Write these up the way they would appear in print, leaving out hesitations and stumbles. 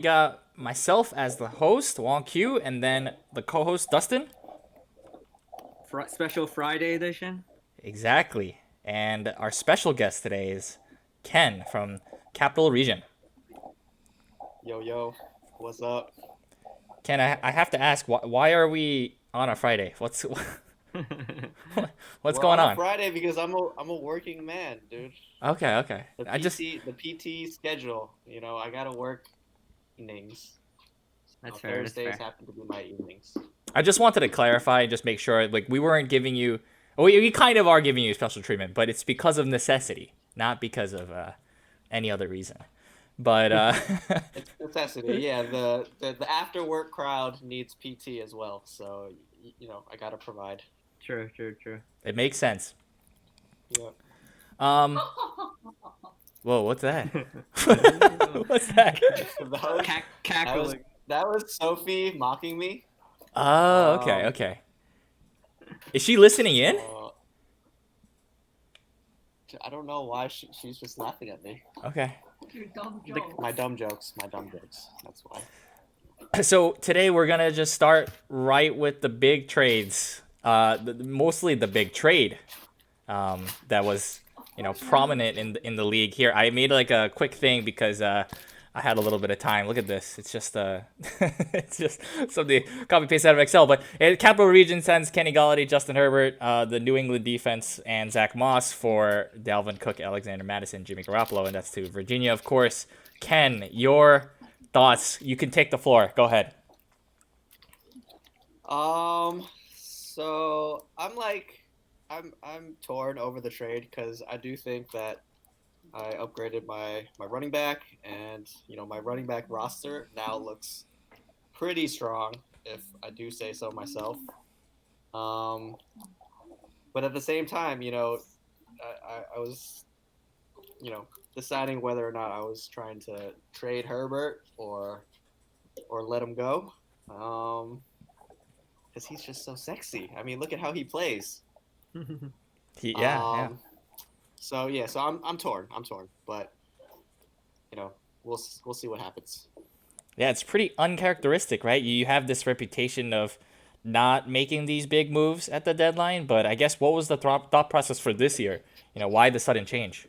got myself as the host, Wong Q, and then the co-host Dustin. Special Friday edition. Exactly. And our special guest today is Ken from Capital Region. Yo, yo, what's up? Ken, I have to ask, why are we on a Friday? What's We're going on a on? Friday because I'm a working man, dude. Okay, okay. The PT schedule, I gotta work evenings. That's fair. That's Thursdays fair. happen to be my evenings. I just wanted to clarify and just make sure, like, we weren't giving you. We kind of are giving you special treatment, but it's because of necessity, not because of any other reason. But It's necessity. Yeah, the after work crowd needs PT as well, so I gotta provide. True. True. True. it makes sense. Yeah. Um, whoa, what's that? That What's that? That was that was Cackling. that was Sophie mocking me. Oh, okay, Um, okay. Is she listening in? so I don't know why she's just laughing at me. Okay. My dumb jokes. My dumb jokes. That's why. So today we're gonna just start right with the big trades. Mostly the big trade that was prominent in the league here. I made like a quick thing because I had a little bit of time. Look at this. It's just it's just something copy paste out of Excel. But Capital Region sends Kenny Galladay, Justin Herbert, the New England defense, and Zach Moss for Dalvin Cook, Alexander Madison, Jimmy Garoppolo, and that's to Virginia, of course. Ken, your thoughts? You can take the floor. Go ahead. So I'm torn over the trade because I do think that I upgraded my running back, and my running back roster now looks pretty strong, if I do say so myself. Um, but at the same time, I was deciding whether or not I was trying to trade Herbert or let him go. Um, because he's just so sexy. I mean, look at how he plays. Yeah, yeah. Um, so yeah, so I'm torn. I'm torn, but we'll see what happens. Yeah, it's pretty uncharacteristic, right? You have this reputation of not making these big moves at the deadline, but I guess what was the thought process for this year? Why the sudden change?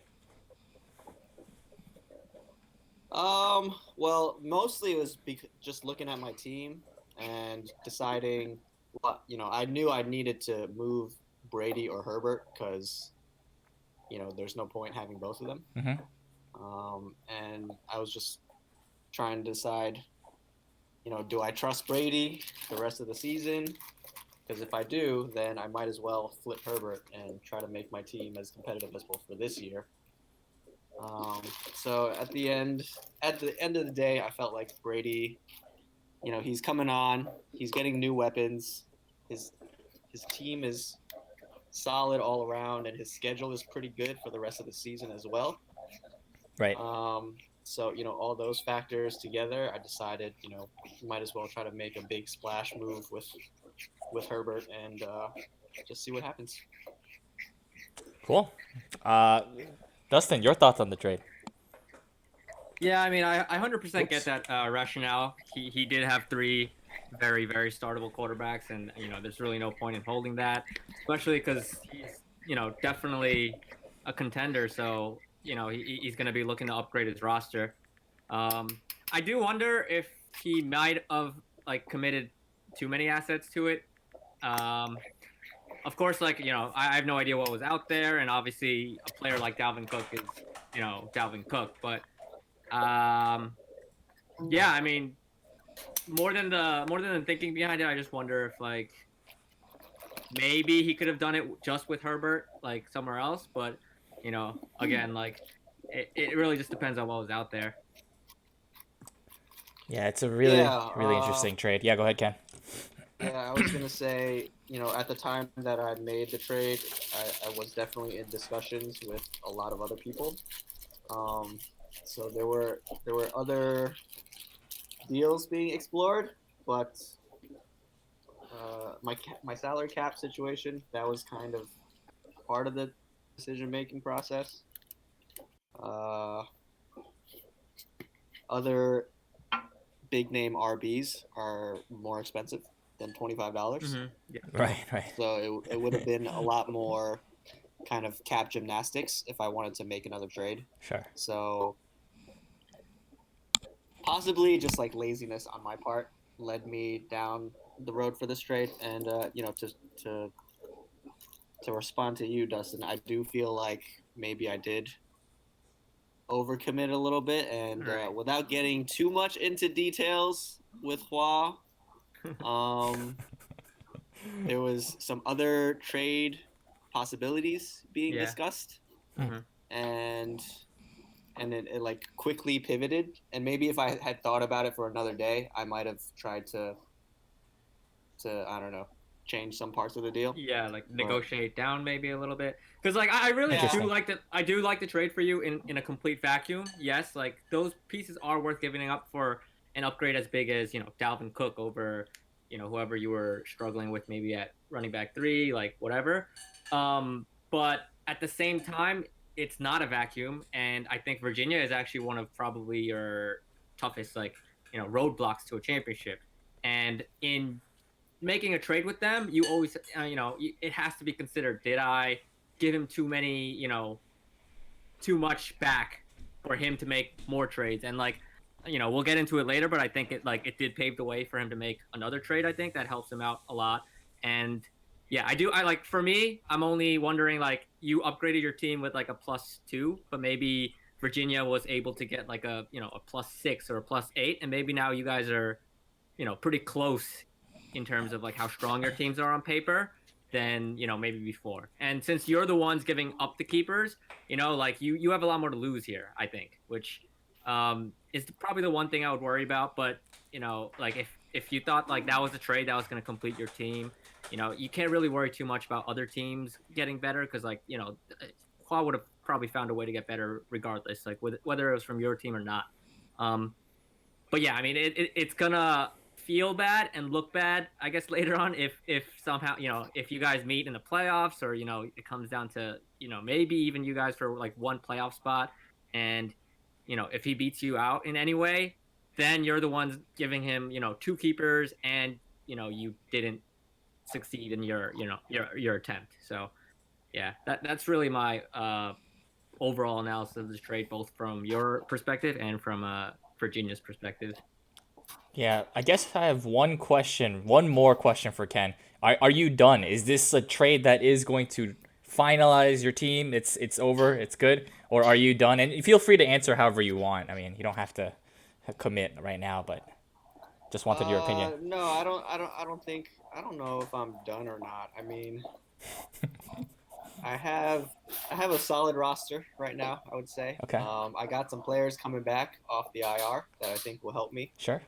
Well, mostly it was just looking at my team and deciding what I knew I needed to move Brady or Herbert because there's no point having both of them. Hmm. And I was just trying to decide, do I trust Brady the rest of the season? Because if I do, then I might as well flip Herbert and try to make my team as competitive as possible for this year. Um, so at the end of the day, I felt like Brady, he's coming on, he's getting new weapons, his his team is solid all around, and his schedule is pretty good for the rest of the season as well. Right. So all those factors together, I decided might as well try to make a big splash move with Herbert and just see what happens. Cool. Uh, Dustin, your thoughts on the trade? Yeah, I mean, I 100% get Oops. that rationale. He did have three very very startable quarterbacks, and there's really no point in holding that, especially because he's definitely a contender. So he's going to be looking to upgrade his roster. Um, I do wonder if he might have like committed too many assets to it. Um, of course, like I have no idea what was out there, and obviously a player like Dalvin Cook is Dalvin Cook, but um, yeah, I mean, more than the thinking behind it, I just wonder if like maybe he could have done it just with Herbert, like somewhere else. But again, like it really just depends on what was out there. Yeah, it's a Yeah, really interesting trade. Yeah, go ahead, Ken. yeah. I was gonna say, at the time that I made the trade, I was definitely in discussions with a lot of other people. Um, so there were other deals being explored, but my salary cap situation, that was kind of part of the decision making process. Uh, other big name RBs are more expensive than $25. Yeah. Right. So it would have been a lot more kind of cap gymnastics if I wanted to make another trade. Sure. So possibly just like laziness on my part led me down the road for this trade. And to respond to you, Dustin, I do feel like maybe I did overcommit a little bit, and Right. without getting too much into details with Hua, there was some other trade possibilities being Yeah. discussed, hmm and it like quickly pivoted. And maybe if I had thought about it for another day, I might have tried to I don't know, change some parts of the deal. Yeah, like But negotiate down maybe a little bit. Because like I really Yeah. do Interesting. like that. I do like the trade for you in a complete vacuum. Yes, like those pieces are worth giving up for an upgrade as big as Dalvin Cook over whoever you were struggling with maybe at running back 3, like whatever. But at the same time, it's not a vacuum, and I think Virginia is actually one of probably your toughest like roadblocks to a championship. And in making a trade with them, you always, it has to be considered. Did I give him too many, too much back for him to make more trades? And like, we'll get into it later, but I think it did pave the way for him to make another trade. I think that helps him out a lot. And yeah, I like, for me, I'm only wondering, like, you upgraded your team with like a +2, but maybe Virginia was able to get like a +6 or a +8, and maybe now you guys are pretty close in terms of like how strong your teams are on paper than maybe before. And since you're the ones giving up the keepers, like you have a lot more to lose here, I think, which is probably the one thing I would worry about. But like if you thought like that was a trade that was going to complete your team, you can't really worry too much about other teams getting better, because like Hua would have probably found a way to get better regardless, like whether it was from your team or not. But yeah, I mean, it's gonna feel bad and look bad, I guess, later on if somehow if you guys meet in the playoffs, or it comes down to maybe even you guys for like one playoff spot, and if he beats you out in any way, then you're the ones giving him 2 keepers, and you didn't succeed in your attempt. So yeah, that's really my overall analysis of this trade, both from your perspective and from Virginia's perspective. Yeah, I guess I have one more question for Ken. Are you done? Is this a trade that is going to finalize your team? It's over. It's good. Or are you done? And feel free to answer however you want. I mean, you don't have to commit right now, but just wanted your opinion. No, I don't know if I'm done or not. I mean, I have a solid roster right now, I would say. Okay. I got some players coming back off the IR that I think will help me Sure.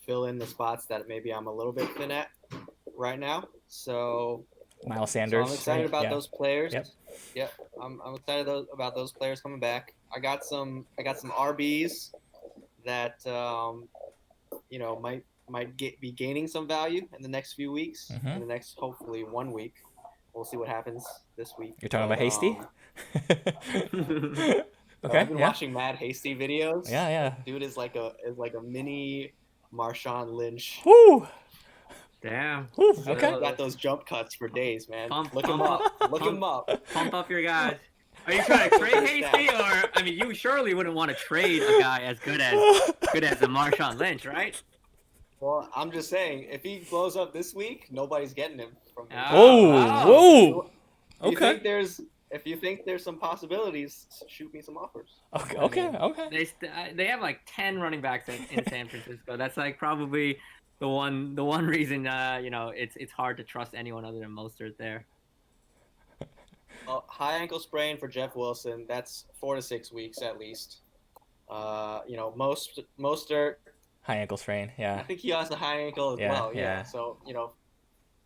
fill in the spots that maybe I'm a little bit thin at right now. So Miles So Sanders. I'm excited right? about Yeah. those players. Yep. Yep. I'm excited about those players coming back. I got some RBs that might be gaining some value in the next few weeks. Mhm. In the next hopefully 1 week. We'll see what happens this week. You're talking about Hasty? So Okay. I've been Yeah. watching Mad Hasty videos. Yeah. Dude is like a mini Marshawn Lynch. Woo. Damn. Woo. He's Okay. got those jump cuts for days, man. Pump- Look him pump up. Look him up. Pump up your guys. Are you trying to trade Hasty, or I mean, you surely wouldn't want to trade a guy as good as a Marshawn Lynch, right? Well, I'm just saying, if he blows up this week, nobody's getting him from me. Oh. wow. Whoa. If you Okay. think there's some possibilities, shoot me some offers. Okay. They have like 10 running backs in San Francisco. That's like probably the one reason it's hard to trust anyone other than Mostert there. High ankle sprain for Jeff Wilson. That's 4 to 6 weeks at least. Mostert. High ankle sprain. I Yeah. think he has a high ankle as Yeah, well. Yeah. yeah. So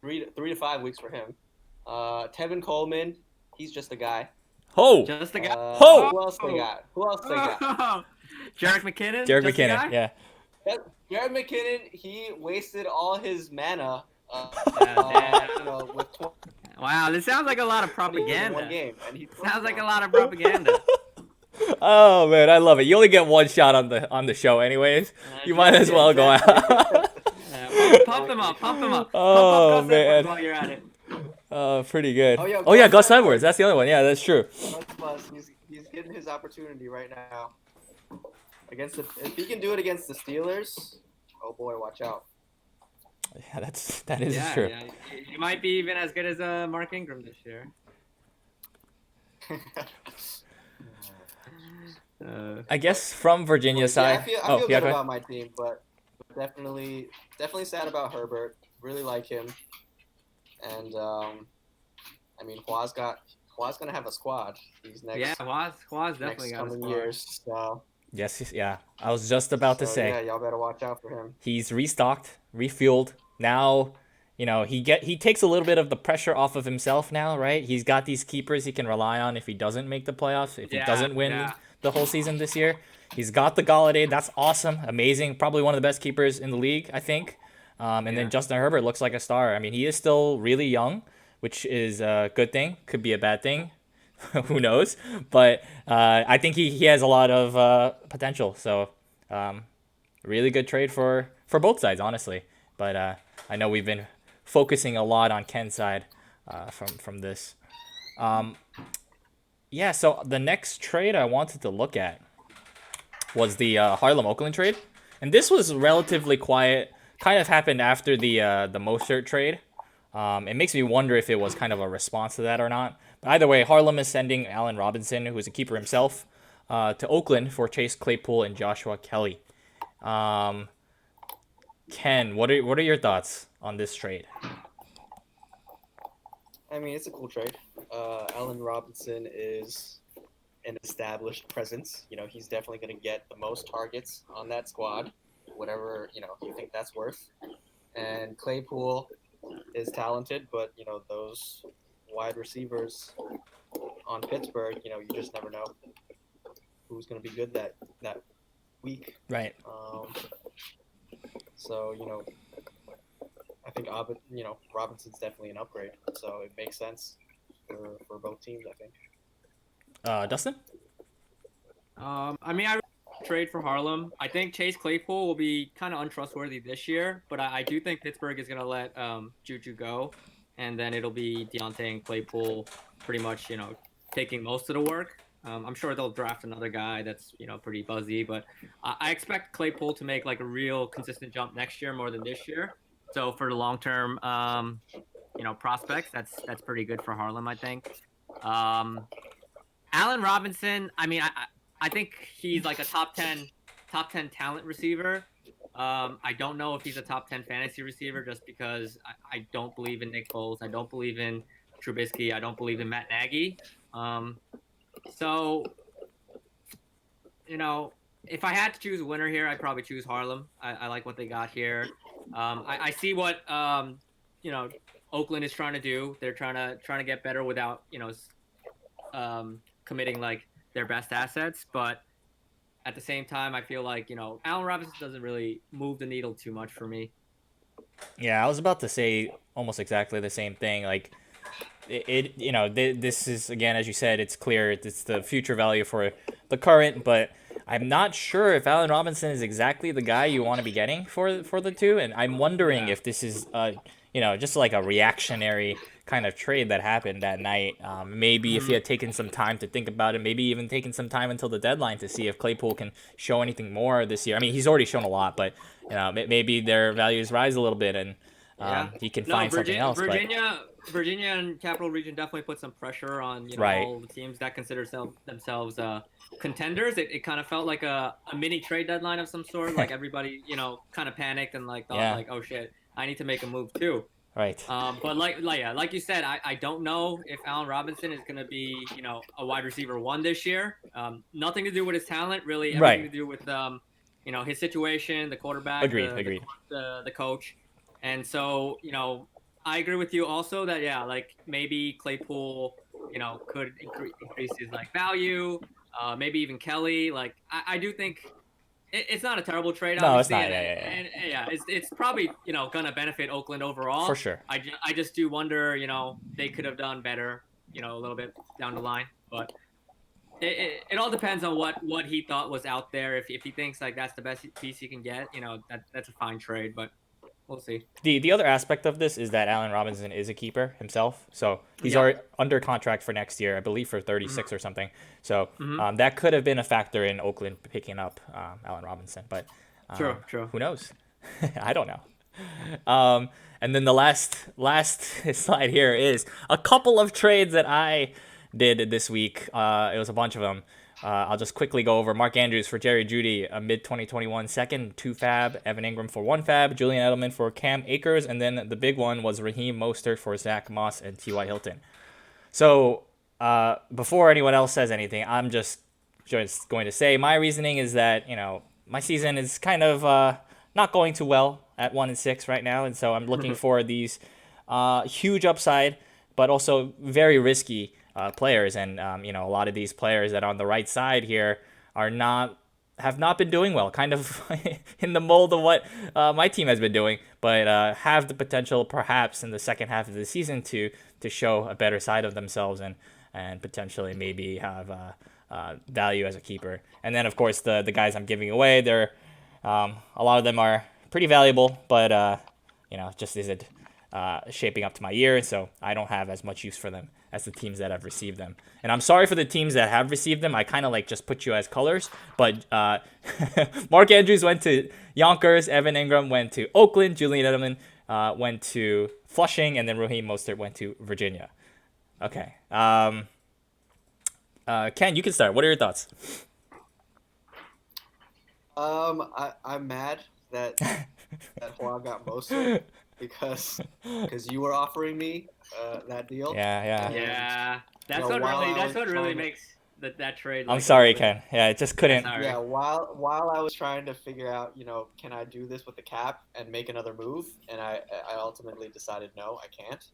3 to 5 weweeks for him. Tevin Coleman. He's just a guy. Ho. Just the guy. Ho! Who else they got? Jarek McKinnon. Derek Just the McKinnon. guy? Yeah. Jared McKinnon. He wasted all his mana. Damn. With 20 Wow, this sounds like a lot of in one propaganda. game, and he Sounds like a lot of propaganda. Oh man, I love it. You only get one shot on the show, anyways. You might as Yeah, well go exactly. out. Pump them up, pump them up, pump up Oh Gus Edwards man. while you're at it. Pretty good. Oh, yo, Oh yeah, Gus Gus Edwards. Edwards. That's the other one. Yeah, that's true. Gus Bus. He's getting his opportunity right now against the. If he can do it against the Steelers, oh boy, watch out. Yeah, that is true. Yeah, he might be even as good as Mark Ingram this year. I guess from Virginia's side. I feel yeah, good go ahead. about my team, but definitely sad about Herbert. Really like him, and I mean, Hua's gonna have a squad these next Yeah, Hua's definitely got a coming squad. years. So Yeah. I was just about to say. yeah, y'all better watch out for him. He's restocked, refueled. Now, he takes a little bit of the pressure off of himself now, right? He's got these keepers he can rely on if he doesn't make the playoffs, if he doesn't win the whole season this year. He's got the Galladay. That's awesome, amazing. Probably one of the best keepers in the league, I think. And then Justin Herbert looks like a star. I mean, he is still really young, which is a good thing. Could be a bad thing. Who knows? But I think he has a lot of potential. So really good trade for both sides, honestly. But I know we've been focusing a lot on Ken's side from this. Yeah, so the next trade I wanted to look at was the Harlem Oakland trade, and this was relatively quiet. Kind of happened after the Mostert trade. It makes me wonder if it was kind of a response to that or not. But either way, Harlem is sending Allen Robinson, who is a keeper himself, to Oakland for Chase Claypool and Joshua Kelly. Ken, what are your thoughts on this trade? I mean, it's a cool trade. Allen Robinson is an established presence. You know, he's definitely going to get the most targets on that squad, whatever you think that's worth. And Claypool is talented, but those wide receivers on Pittsburgh, you just never know who's going to be good that week. Right. So I think Robinson's definitely an upgrade. So it makes sense for both teams, I think. Dustin? I mean, I trade for Harlem. I think Chase Claypool will be kind of untrustworthy this year, but I do think Pittsburgh is going to let Juju go, and then it'll be Deontay and Claypool pretty much, taking most of the work. I'm sure they'll draft another guy that's, pretty buzzy, but I expect Claypool to make like a real consistent jump next year more than this year. So for the long-term, prospects, that's pretty good for Harlem, I think. Allen Robinson, I mean, I think he's like a top 10 talent receiver. I don't know if he's a top 10 fantasy receiver just because I don't believe in Nick Foles. I don't believe in Trubisky. I don't believe in Matt Nagy. So, if I had to choose a winner here, I'd probably choose Harlem. I like what they got here. I see what Oakland is trying to do. They're trying to get better without committing like their best assets, but at the same time, I feel like Allen Robinson doesn't really move the needle too much for me. Yeah, I was about to say almost exactly the same thing. Like this is, again, as you said, it's clear it's the future value for the current, but I'm not sure if Allen Robinson is exactly the guy you want to be getting for the two, and I'm wondering if this is just like a reactionary kind of trade that happened that night. Maybe if he had taken some time to think about it, maybe even taken some time until the deadline to see if Claypool can show anything more this year. I mean, he's already shown a lot, but maybe their values rise a little bit and he can find something else. Virginia and Capital Region definitely put some pressure on all the teams that consider themselves contenders. It kind of felt like a mini trade deadline of some sort. Like everybody kind of panicked and thought like, oh shit, I need to make a move too. Right. But like you said, I don't know if Allen Robinson is going to be a wide receiver one this year. Nothing to do with his talent, really. Everything to do with his situation, the quarterback, Agreed. The coach, and so I agree with you also that like maybe Claypool could increase his value. Maybe even Kelly. Like I do think. It's not a terrible trade, obviously. No, it's not. And it's probably gonna benefit Oakland overall. For sure. I just do wonder, they could have done better, a little bit down the line. But it all depends on what he thought was out there. If he thinks like that's the best piece he can get, that's a fine trade. But we'll see. The other aspect of this is that Allen Robinson is a keeper himself, so he's Yep. already under contract for next year, I believe, for 36 Mm-hmm. or something. So Mm-hmm. that could have been a factor in Oakland picking up Allen Robinson, but True. True. who knows? I don't know. And then the last slide here is a couple of trades that I did this week. It was a bunch of them. I'll just quickly go over Mark Andrews for Jerry Jeudy, a mid 2021 second, 2 fab, Evan Ingram for 1 fab, Julian Edelman for Cam Akers, and then the big one was Raheem Mostert for Zach Moss and T.Y. Hilton. So before anyone else says anything, I'm just going to say my reasoning is that my season is kind of not going too well at 1-6 right now, and so I'm looking for these huge upside, but also very risky players, and a lot of these players that are on the right side here are not have not been doing well, kind of in the mold of what my team has been doing, but have the potential perhaps in the second half of the season to show a better side of themselves and potentially maybe have value as a keeper. And then of course the guys I'm giving away, they're a lot of them are pretty valuable, but just isn't shaping up to my year, so I don't have as much use for them as the teams that have received them. And I'm sorry for the teams that have received them. I kind of like just put you as colors, but Mark Andrews went to Yonkers, Evan Ingram went to Oakland, Julian Edelman went to Flushing, and then Raheem Mostert went to Virginia. Okay. Ken, you can start. What are your thoughts? I'm mad that Hua got Mostert because you were offering me that deal. Yeah. Yeah, that's know, what while really I that's was what really trying to- makes that trade. I'm Like sorry, really, Ken. Yeah, it just couldn't. sorry. Yeah, while I was trying to figure out, can I do this with the cap and make another move, and I ultimately decided no, I can't.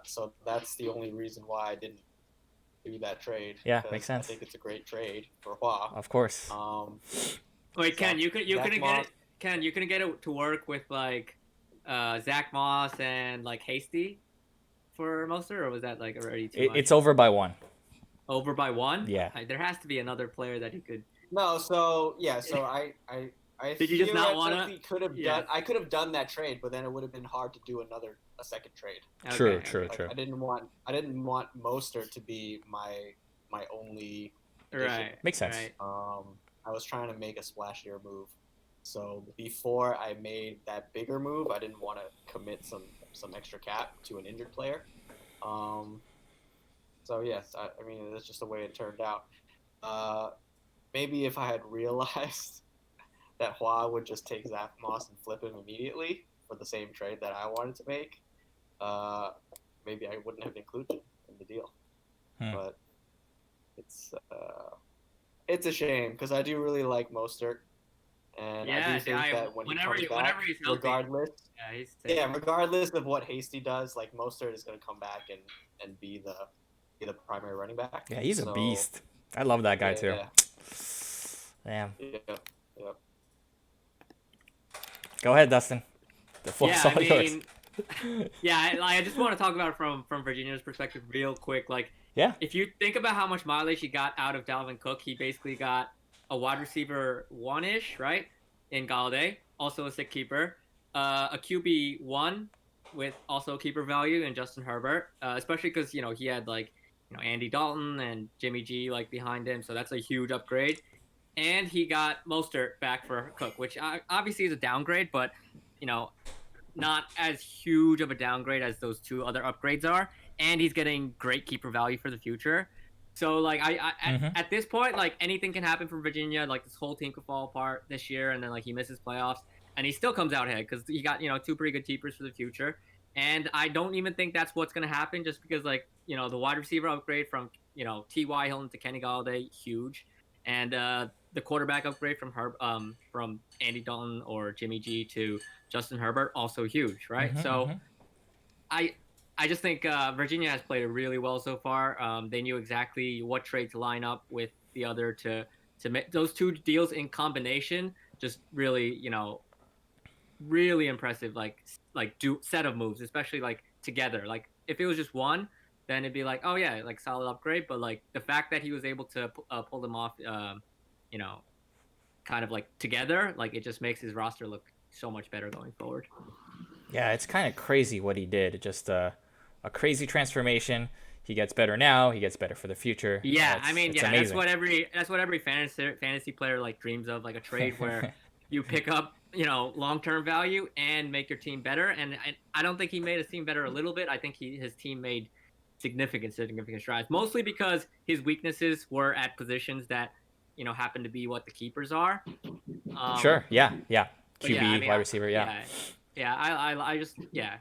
So that's the only reason why I didn't do that trade. Yeah, Because makes sense. I think it's a great trade for Hua. Of course. Wait, Ken, you Zach couldn't get Moss- it. Ken, you couldn't get it to work with like Zach Moss and like Hasty for Mostert, or was that like already too much? It's over by 1. Over by 1. Yeah. There has to be another player that he could. No, so I Did you just not wanna- theoretically could have Yeah. done I could have done that trade, but then it would have been hard to do a second trade. True. Like, I didn't want Mostert to be my only addition. Right. Makes sense. Right. I was trying to make a splashier move. So before I made that bigger move, I didn't want to commit some extra cap to an injured player. So yes, I mean that's just the way it turned out. Maybe if I had realized that Hua would just take Zach Moss and flip him immediately for the same trade that I wanted to make, maybe I wouldn't have included him in the deal. But it's a shame because I do really like Mostert, and I do think that when he comes back, he's healthy, regardless, he's regardless of what Hasty does, like Mostert is going to come back and be the primary running back. Yeah, he's a beast. I love that guy too. Yeah. Damn. Yep. Go ahead, Dustin. The floor's all yours. I just want to talk about it from Virginia's perspective real quick. Like, Yeah. if you think about how much mileage he got out of Dalvin Cook, he basically got a wide receiver 1-ish, right? In Galladay, also a sick keeper. A QB 1 with also keeper value in Justin Herbert, especially because, he had like, Andy Dalton and Jimmy G like behind him. So that's a huge upgrade. And he got Mostert back for Cook, which obviously is a downgrade, but, not as huge of a downgrade as those two other upgrades are. And he's getting great keeper value for the future. So, like, at this point, like, anything can happen for Virginia. Like, this whole team could fall apart this year, and then, like, he misses playoffs. And he still comes out ahead because he got, two pretty good keepers for the future. And I don't even think that's what's going to happen just because, like, the wide receiver upgrade from, T.Y. Hilton to Kenny Galladay, huge. And the quarterback upgrade from Andy Dalton or Jimmy G to Justin Herbert, also huge, right? I just think Virginia has played it really well so far. They knew exactly what trade to line up with the other to make those two deals in combination. Just really, really impressive. Like set of moves, especially like together. Like if it was just one, then it'd be like, oh yeah, like solid upgrade. But like the fact that he was able to pull them off, you know, kind of like together, like it just makes his roster look so much better going forward. Yeah, it's kind of crazy what he did. Just a crazy transformation. He gets better now. He gets better for the future. Yeah, I It's mean, it's yeah, amazing. that's what every fantasy player like dreams of, like a trade where you pick up, long term value and make your team better. And I don't think he made his team better a little bit. I think his team made significant strides, mostly because his weaknesses were at positions that happen to be what the keepers are. Sure. Yeah. Yeah. But yeah, I QB, mean, wide receiver. Yeah. yeah, I just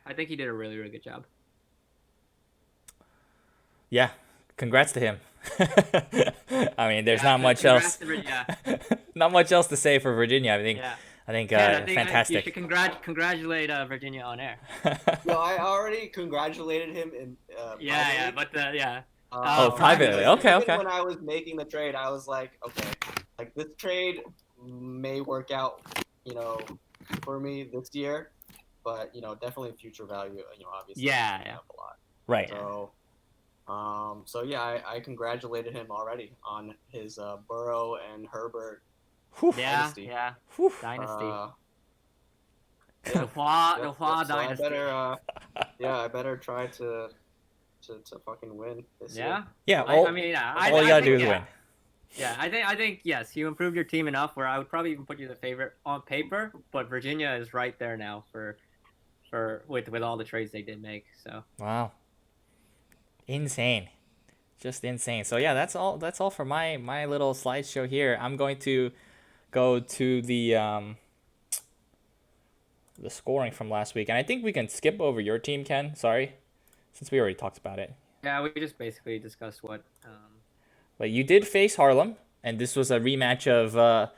I think he did a really good job. Yeah. Congrats to him. I mean, there's Yeah, not much congrats else. to yeah. Not much else to say for Virginia. I think. Yeah. I think. Ken, I think you Fantastic. should congratulate Virginia on air. No, I already congratulated him in. Yeah, privately. but yeah. Oh, privately. Because Okay. even Okay. when I was making the trade, I was like, okay, like this trade may work out, for me this year, but definitely future value. Obviously, Yeah. up a lot. Right. So yeah, I congratulated him already on his Burrow and Herbert Whew. dynasty. Yeah. Whew. Dynasty. Yeah. The Hua So dynasty. I better try to fucking win this year. Yeah. I mean, yeah. All you gotta do is win. Yeah, I think yes, you improved your team enough where I would probably even put you the favorite on paper, but Virginia is right there now with all the trades they did make. So Wow. Insane. Just insane. So yeah, that's all for my little slideshow here. I'm going to go to the scoring from last week, and I think we can skip over your team, Ken. Sorry, since we already talked about it. yeah, we just basically discussed what. But you did face Harlem, and this was a rematch of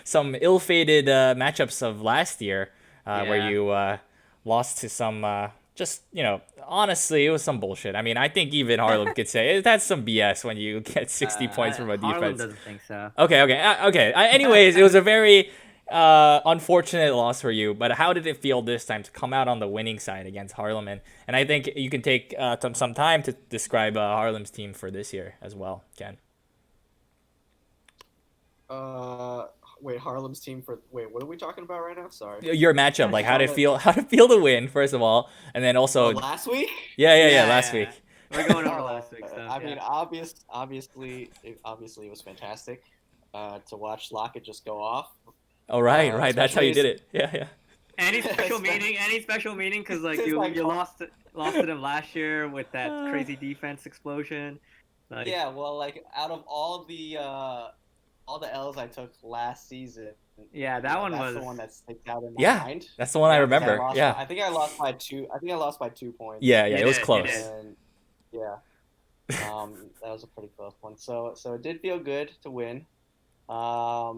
some ill-fated matchups of last year, where Yeah. you lost to some. Just honestly, it was some bullshit. I mean, I think even Harlem could say that's some BS when you get 60 points from a Harlem defense. doesn't think so. Okay. Anyways, it was a very unfortunate loss for you. But how did it feel this time to come out on the winning side against Harlem? And I think you can take some time to describe Harlem's team for this year as well, Ken. Wait, Harlem's team what are we talking about right now? Sorry. Your matchup, like how did it feel? How did it feel to win, first of all, and then also last week. Yeah. Last week. We're going over last week stuff. I mean, obviously, it was fantastic to watch Lockett just go off. Oh right. That's how you did it. Yeah. Any special meaning? Because like you lost to them last year with that crazy defense explosion. Like, yeah, well, like out of all the L's I took last season, yeah, that's was the one that sticks out in my mind. That's the one I remember. I think I lost by 2. I think I lost by 2 points. Yeah, it was close. And, yeah, that was a pretty close one. So it did feel good to win. I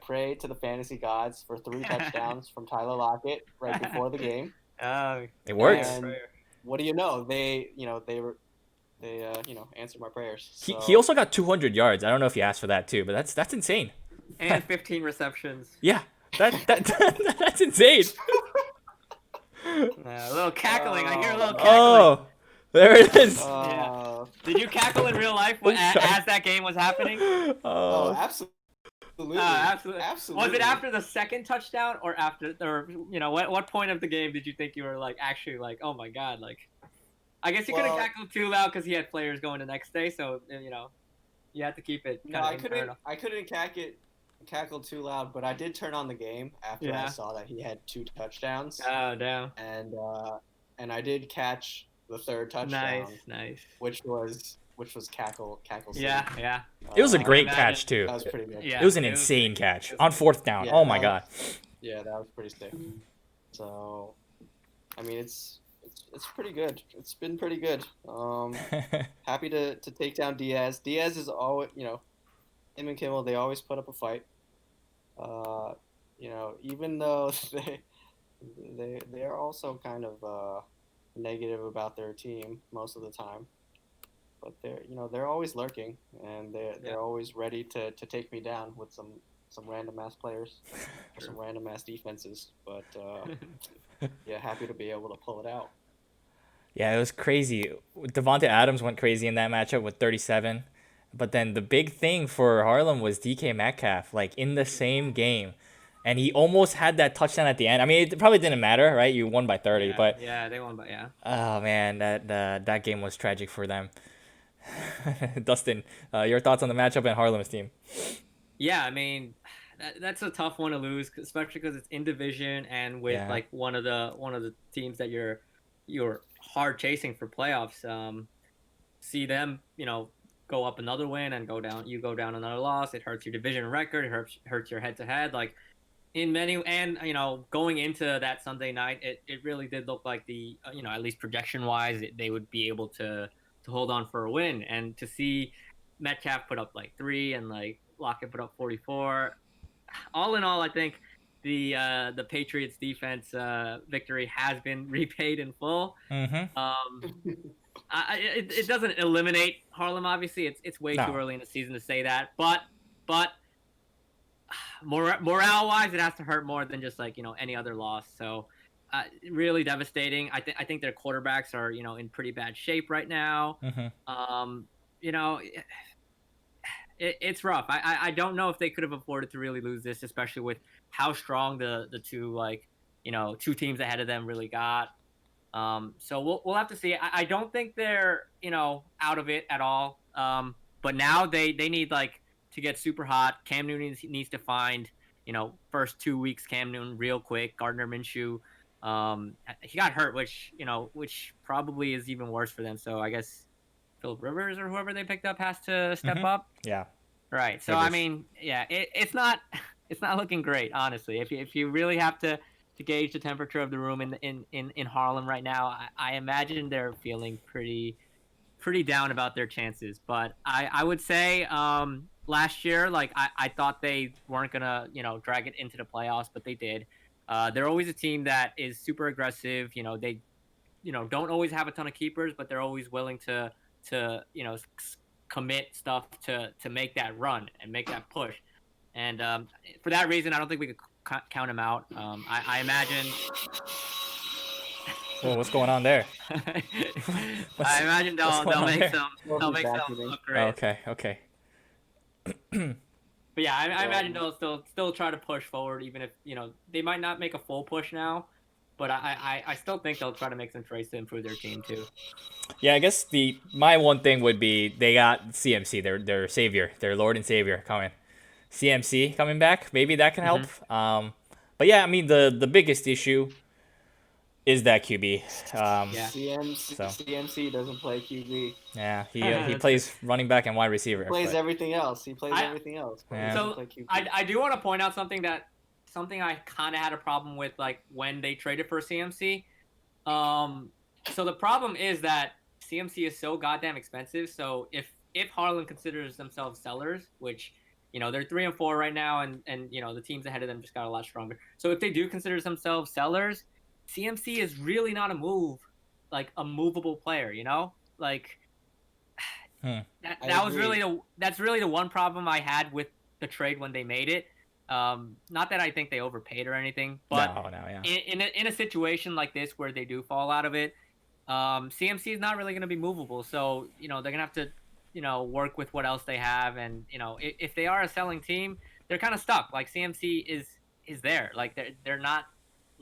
prayed to the fantasy gods for 3 touchdowns from Tyler Lockett right before the game. It worked. And what do you know? They answered my prayers. So. He also got 200 yards. I don't know if you asked for that too, but that's insane. And 15 receptions. Yeah, that's insane. A little cackling. I hear a little cackling. Oh, there it is. Yeah. Did you cackle in real life as that game was happening? Oh, absolutely. Absolutely. Was it after the second touchdown or after, what point of the game did you think you were like actually like, oh my god, like? I guess you couldn't cackle too loud because he had players going the next day, so you had to keep it. I couldn't cackle too loud, but I did turn on the game after I saw that he had 2 touchdowns. Oh damn! And I did catch the 3rd touchdown. Nice. Which was cackle. Yeah. It was a great catch too. That was pretty good. Yeah, it was an insane catch on 4th down. Oh my god. Yeah, that was pretty sick. So, I mean, it's pretty good. It's been pretty good. Happy to take down Diaz. Diaz is always, him and Kimmel, they always put up a fight. Even though they're also kind of negative about their team most of the time, but they're always lurking, and they're always ready to take me down with some random ass players, or some random ass defenses. But yeah, happy to be able to pull it out. Yeah, it was crazy. Devonte Adams went crazy in that matchup with 37. But then the big thing for Harlem was DK Metcalf, like in the same game. And he almost had that touchdown at the end. I mean, it probably didn't matter, right? You won by 30, Yeah, but yeah, they won, but yeah. oh man, that game was tragic for them. Dustin, your thoughts on the matchup and Harlem's team? Yeah, I mean, that's a tough one to lose, especially because it's in division and with Yeah. like one of the teams that you're hard chasing for playoffs. See them, go up another win and go down. You go down another loss. It hurts your division record. It hurts your head to head. Like in many, and going into that Sunday night, it really did look like at least projection wise, they would be able to hold on for a win. And to see Metcalf put up like 3 and like Lockett put up 44, all in all, I think the Patriots defense victory has been repaid in full. Mm-hmm. It doesn't eliminate Harlem. Obviously, it's way too No. early in the season to say that. But morale wise, it has to hurt more than just like any other loss. So really devastating. I think their quarterbacks are in pretty bad shape right now. Mm-hmm. Um, you know, it's rough. I don't know if they could have afforded to really lose this, especially with how strong the two two teams ahead of them really got. So we'll have to see. I don't think they're out of it at all. But now they need like to get super hot. Cam Newton needs to find first 2 weeks Cam Newton real quick. Gardner Minshew, he got hurt, which probably is even worse for them. So I guess Philip Rivers or whoever they picked up has to step Mm-hmm. up. Yeah. Right. So I Rivers. mean, yeah, it's not it's not looking great, honestly. If you really have to gauge the temperature of the room in Harlem right now, I imagine they're feeling pretty down about their chances. But I would say last year, like I thought they weren't gonna drag it into the playoffs, but they did. They're always a team that is super aggressive. They don't always have a ton of keepers, but they're always willing to commit stuff to make that run and make that push. And for that reason, I don't think we could count them out. I imagine. Whoa, what's going on there? I imagine what's they'll going they'll on make there? some they'll make some Oh, upgrades. okay. Okay. But yeah, I imagine they'll still try to push forward, even if they might not make a full push now. But I still think they'll try to make some trades to improve their team too. Yeah, I guess my one thing would be they got CMC, their savior, their Lord and Savior coming. CMC coming back, maybe that can help. Mm-hmm. But yeah, I mean the biggest issue is that QB. Yeah. CMC doesn't play QB. Yeah, he That's plays running back and wide receiver. He plays but- everything else. He plays I- everything else. But Yeah. he doesn't So play QB. I do want to point out something I kind of had a problem with, like when they traded for CMC. So the problem is that CMC is so goddamn expensive. So if Harlan considers themselves sellers, which they're 3-4 right now, and the teams ahead of them just got a lot stronger. So if they do consider themselves sellers, CMC is really not a movable player. Like that was that's really the one problem I had with the trade when they made it. Not that I think they overpaid or anything, but no, yeah. in a situation like this where they do fall out of it, CMC is not really going to be movable. So they're going to have to work with what else they have, and if they are a selling team, they're kind of stuck. Like CMC is there, like they're not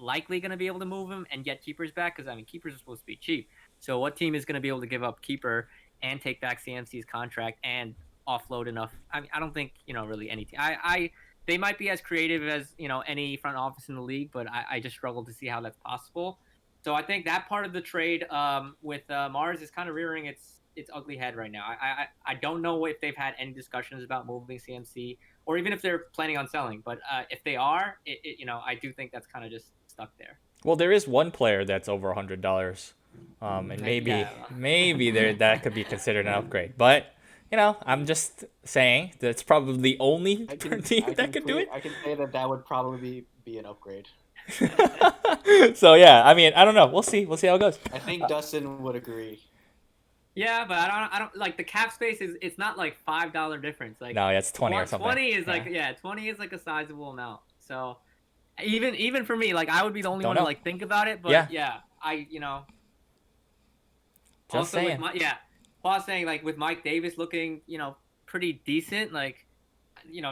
likely going to be able to move him and get keepers back, because I mean keepers are supposed to be cheap. So what team is going to be able to give up keeper and take back CMC's contract and offload enough? I mean, I don't think really any team. They might be as creative as any front office in the league, but I just struggle to see how that's possible. So I think that part of the trade with Mars is kind of rearing its ugly head right now. I don't know if they've had any discussions about moving CMC, or even if they're planning on selling. But if they are, I do think that's kind of just stuck there. Well, there is one player that's over $100, and maybe there that could be considered an upgrade. But I'm just saying that's probably the only team that could do it. I can say that would probably be an upgrade. So yeah, I mean, I don't know. We'll see. We'll see how it goes. I think Dustin would agree. Yeah, but I don't like the cap space it's not like $5 difference. Like No, yeah, it's 20 or something. 20 is like 20 is like a sizable amount. So even for me, like I would be the only one to like think about it. But yeah I Just Also with saying. my yeah, while I was saying like with Mike Davis looking, pretty decent, like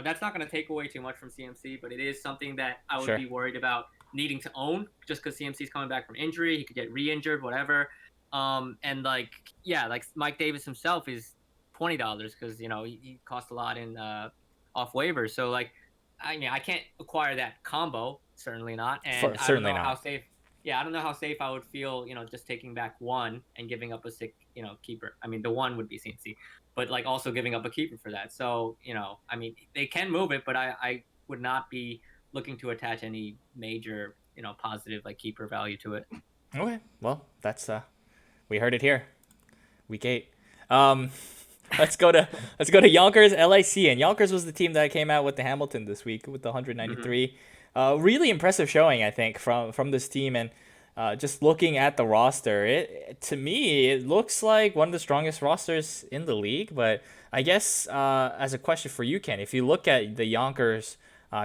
that's not going to take away too much from CMC, but it is something that I would Sure. be worried about needing to own just because CMC is coming back from injury. He could get re-injured, whatever. And like, yeah, like Mike Davis himself is $20 because he cost a lot in off waivers. So like, I mean, I can't acquire that combo, certainly not, and I don't Certainly know how not. safe. Yeah, I don't know how safe I would feel, just taking back one and giving up a sick, keeper. I mean, the one would be CMC, but like also giving up a keeper for that. So, I mean, they can move it, but I would not be looking to attach any major, positive like keeper value to it. Okay. Well, that's we heard it here. Week 8. Um, let's go to Yonkers LIC, and Yonkers was the team that came out with the Hamilton this week with the Mm-hmm. 193. Really impressive showing, I think, from this team, and just looking at the roster, to me it looks like one of the strongest rosters in the league. But I guess as a question for you, Ken, if you look at the Yonkers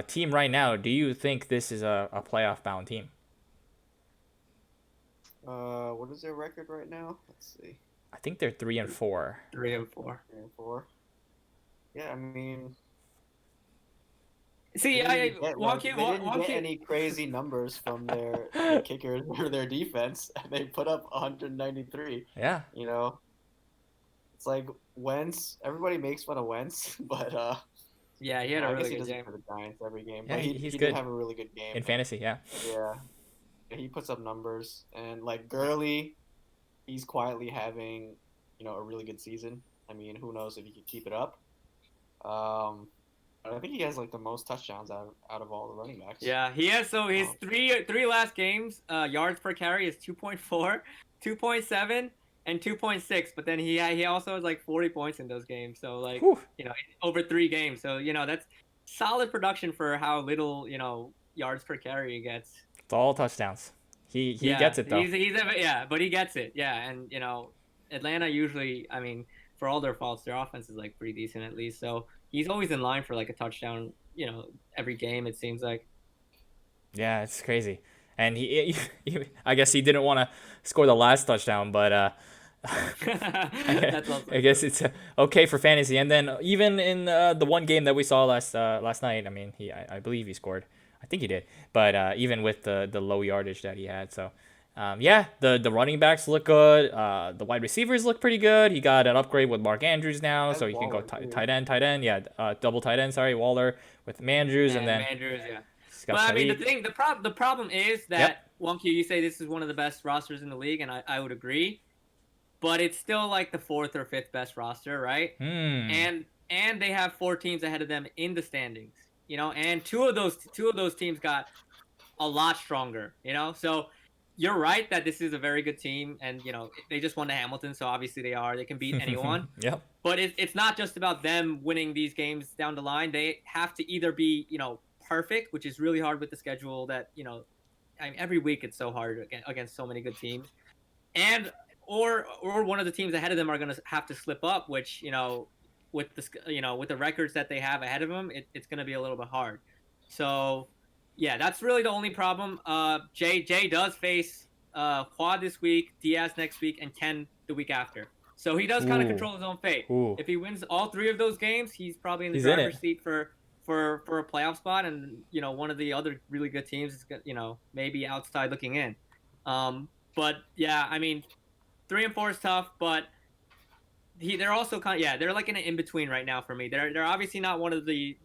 team right now, do you think this is a playoff bound team? What is their record right now? Let's see. I think they're 3-4. 3 and 4. 3 and 4. Yeah, I mean, See, I like Wonky, they didn't get Wonky. any crazy numbers from their kickers or their defense, and they put up 193. Yeah. You know, it's like Wentz. Everybody makes fun of Wentz, but Yeah, he had a I guess really he good does it game. for the Giants every game. Yeah, But he's he did good have a really good game. in fantasy. Yeah. Yeah, he puts up numbers, and like Gurley, he's quietly having a really good season. I mean, who knows if he could keep it up? Um, but I think he has like the most touchdowns out of all the running backs. Yeah, he has. So his Um, three last games, yards per carry is 2.4, 2.7, and 2.6. But then he also has like 40 points in those games. So like Whew. over 3 games. So that's solid production for how little yards per carry he gets. It's all touchdowns. He Yeah, gets it though. yeah, but he gets it. Yeah, and Atlanta usually, I mean, for all their faults, their offense is like pretty decent at least. So he's always in line for like a touchdown, every game it seems like. Yeah, it's crazy. And I guess he didn't want to score the last touchdown, but That's also I guess true. it's okay for fantasy. And then even in the one game that we saw last night, I mean, I believe he scored. I think he did. But even with the low yardage that he had, so yeah, the running backs look good. The wide receivers look pretty good. He got an upgrade with Mark Andrews now, has so he can go Waller too. tight end. Yeah, double tight end. Sorry, Waller with Andrews, and And then Manders, yeah. he's But got I mean, Tariq. the problem is Yep. that Wonky, you say this is one of the best rosters in the league, and I would agree. But it's still like the fourth or fifth best roster, right? Hmm. And they have 4 teams ahead of them in the standings, and two of those teams got a lot stronger, So you're right that this is a very good team, and they just won the Hamilton, so obviously they can beat anyone. Yep. But it's not just about them winning these games down the line. They have to either be perfect, which is really hard with the schedule that I mean, every week it's so hard against so many good teams, and or one of the teams ahead of them are going to have to slip up, which with the records that they have ahead of them, it's going to be a little bit hard. So yeah, that's really the only problem. Jay does face Quad this week, Diaz next week, and Ken the week after. So he does kind of Ooh. control his own fate. Ooh. If he wins all 3 of those games, he's probably in the He's in it. driver's seat for a playoff spot, and one of the other really good teams is maybe outside looking in. But yeah, I mean, 3 and 4 is tough, but they're also they're like in an in between right now for me. They're obviously not one of the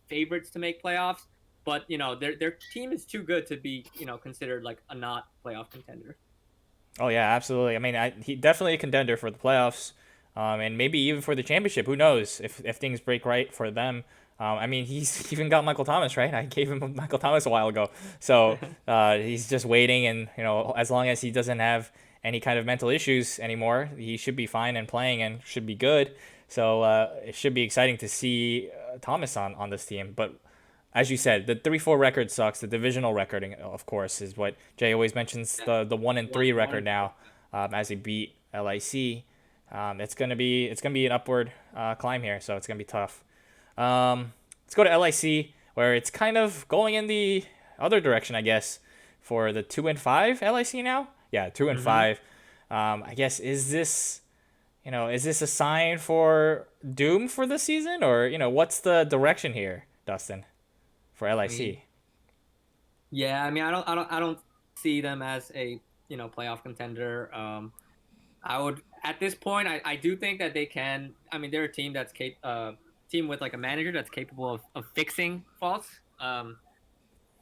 favorites to make playoffs, but their team is too good to be considered like a not playoff contender. Oh yeah, absolutely. I mean, he definitely a contender for the playoffs, and maybe even for the championship. Who knows if things break right for them? I mean, he's even got Michael Thomas, right? I gave him Michael Thomas a while ago, so he's just waiting, and as long as he doesn't have any kind of mental issues anymore, he should be fine and playing and should be good. So it should be exciting to see Thomas on this team. But as you said, the 3-4 record sucks. The divisional record, of course, is what Jay always mentions. Yeah, The 1-3 one record and four. now, as he beat LIC. It's gonna be an upward climb here, so it's gonna be tough. Let's go to LIC, where it's kind of going in the other direction, I guess, for the 2-5 LIC now. Yeah, two and Mm-hmm. five. I guess is this a sign for doom for the season, or what's the direction here, Dustin, for I mean, LIC? yeah, I mean, I don't see them as a playoff contender. I would at this point, I do think that they can. I mean, they're a team team with like a manager that's capable of fixing faults.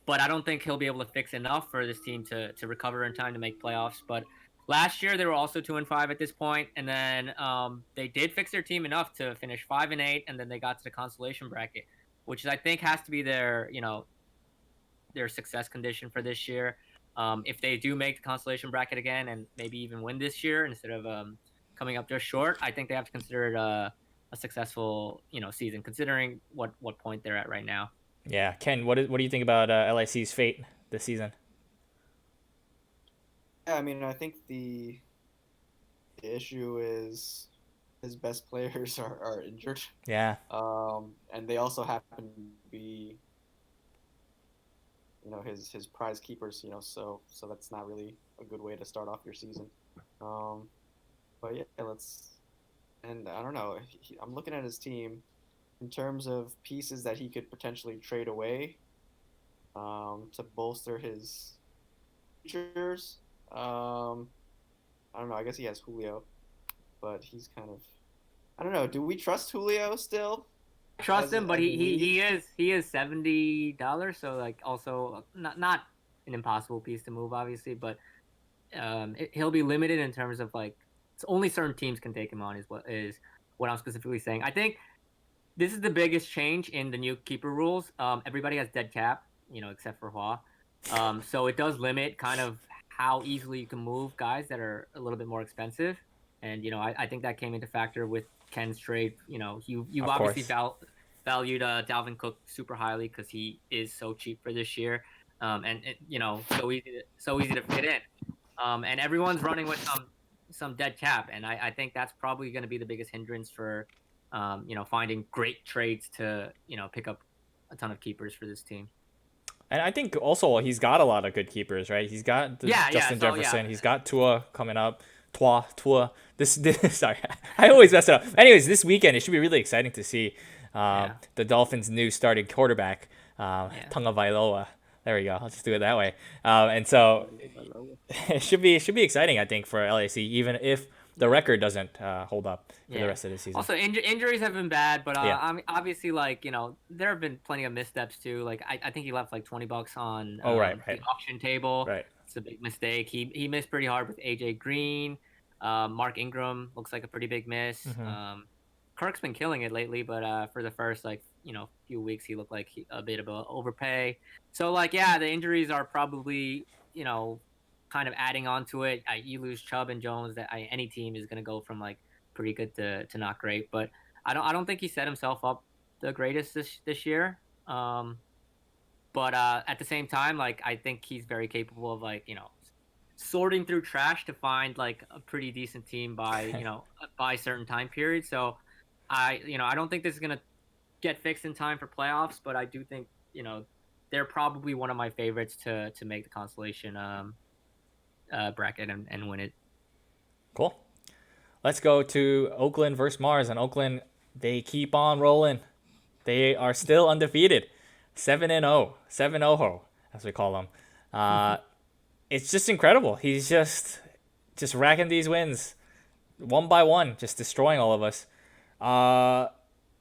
But I don't think he'll be able to fix enough for this team to recover in time to make playoffs. But last year they were also 2-5 at this point, and then they did fix their team enough to finish 5-8, and then they got to the consolation bracket, which I think has to be their success condition for this year. If they do make the consolation bracket again and maybe even win this year instead of coming up just short, I think they have to consider it a successful season considering what point they're at right now. Yeah, Ken, what do you think about LIC's fate this season? Yeah, I mean, I think the issue is his best players are injured, Yeah, and they also happen to be his prize keepers. So that's not really a good way to start off your season. Um, but yeah, let's. And I don't know. I'm looking at his team in terms of pieces that he could potentially trade away to bolster his features. I don't know. I guess he has Julio, but he's kind of. I don't know. Do we trust Julio still Trust him, but as a he lead? is $70, so like also not an impossible piece to move, obviously, but he'll be limited in terms of like it's only certain teams can take him on is what I'm specifically saying. I think this is the biggest change in the new keeper rules. Everybody has dead cap, except for Hua. So it does limit kind of how easily you can move guys that are a little bit more expensive. And I think that came into factor with Ken's trade. You've of obviously course. valued Dalvin Cook super highly because he is so cheap for this year, and so easy to fit in. And everyone's running with some dead cap, and I think that's probably going to be the biggest hindrance for finding great trades to pick up a ton of keepers for this team. And I think also he's got a lot of good keepers, right? He's got the Yeah, yeah. Justin So yeah, Jefferson. He's got Tua coming up. Tua. This sorry, I always mess it up. Anyways, this weekend it should be really exciting to see yeah, the Dolphins' new starting quarterback, yeah. Tonga Vailoa. There we go. I'll just do it that way. And so it should be exciting, I think, for LAC, even if the record doesn't hold up for the Yeah. rest of the season. Also, injuries have been bad, but Yeah. I mean, obviously, like there have been plenty of missteps too. Like I think he left like $20 on Oh, right, the right, auction table. right. It's a big mistake. He missed pretty hard with AJ Green. Mark Ingram looks like a pretty big miss. Hmm. Kirk's been killing it lately, but for the first like few weeks, he looked like a bit of a overpay. So like yeah, the injuries are probably kind of adding on to it. You lose Chubb and Jones, any team is going to go from like pretty good to not great. But I don't think he set himself up the greatest this year. But at the same time, like I think he's very capable of like sorting through trash to find like a pretty decent team by by certain time periods. So I don't think this is gonna get fixed in time for playoffs, but I do think they're probably one of my favorites to make the consolation bracket and win it. Cool. Let's go to Oakland versus Mars, and Oakland, they keep on rolling. They are still undefeated, 7-0, 7-0, as we call them. Uh, it's just incredible. He's just racking these wins one by one, just destroying all of us. Uh,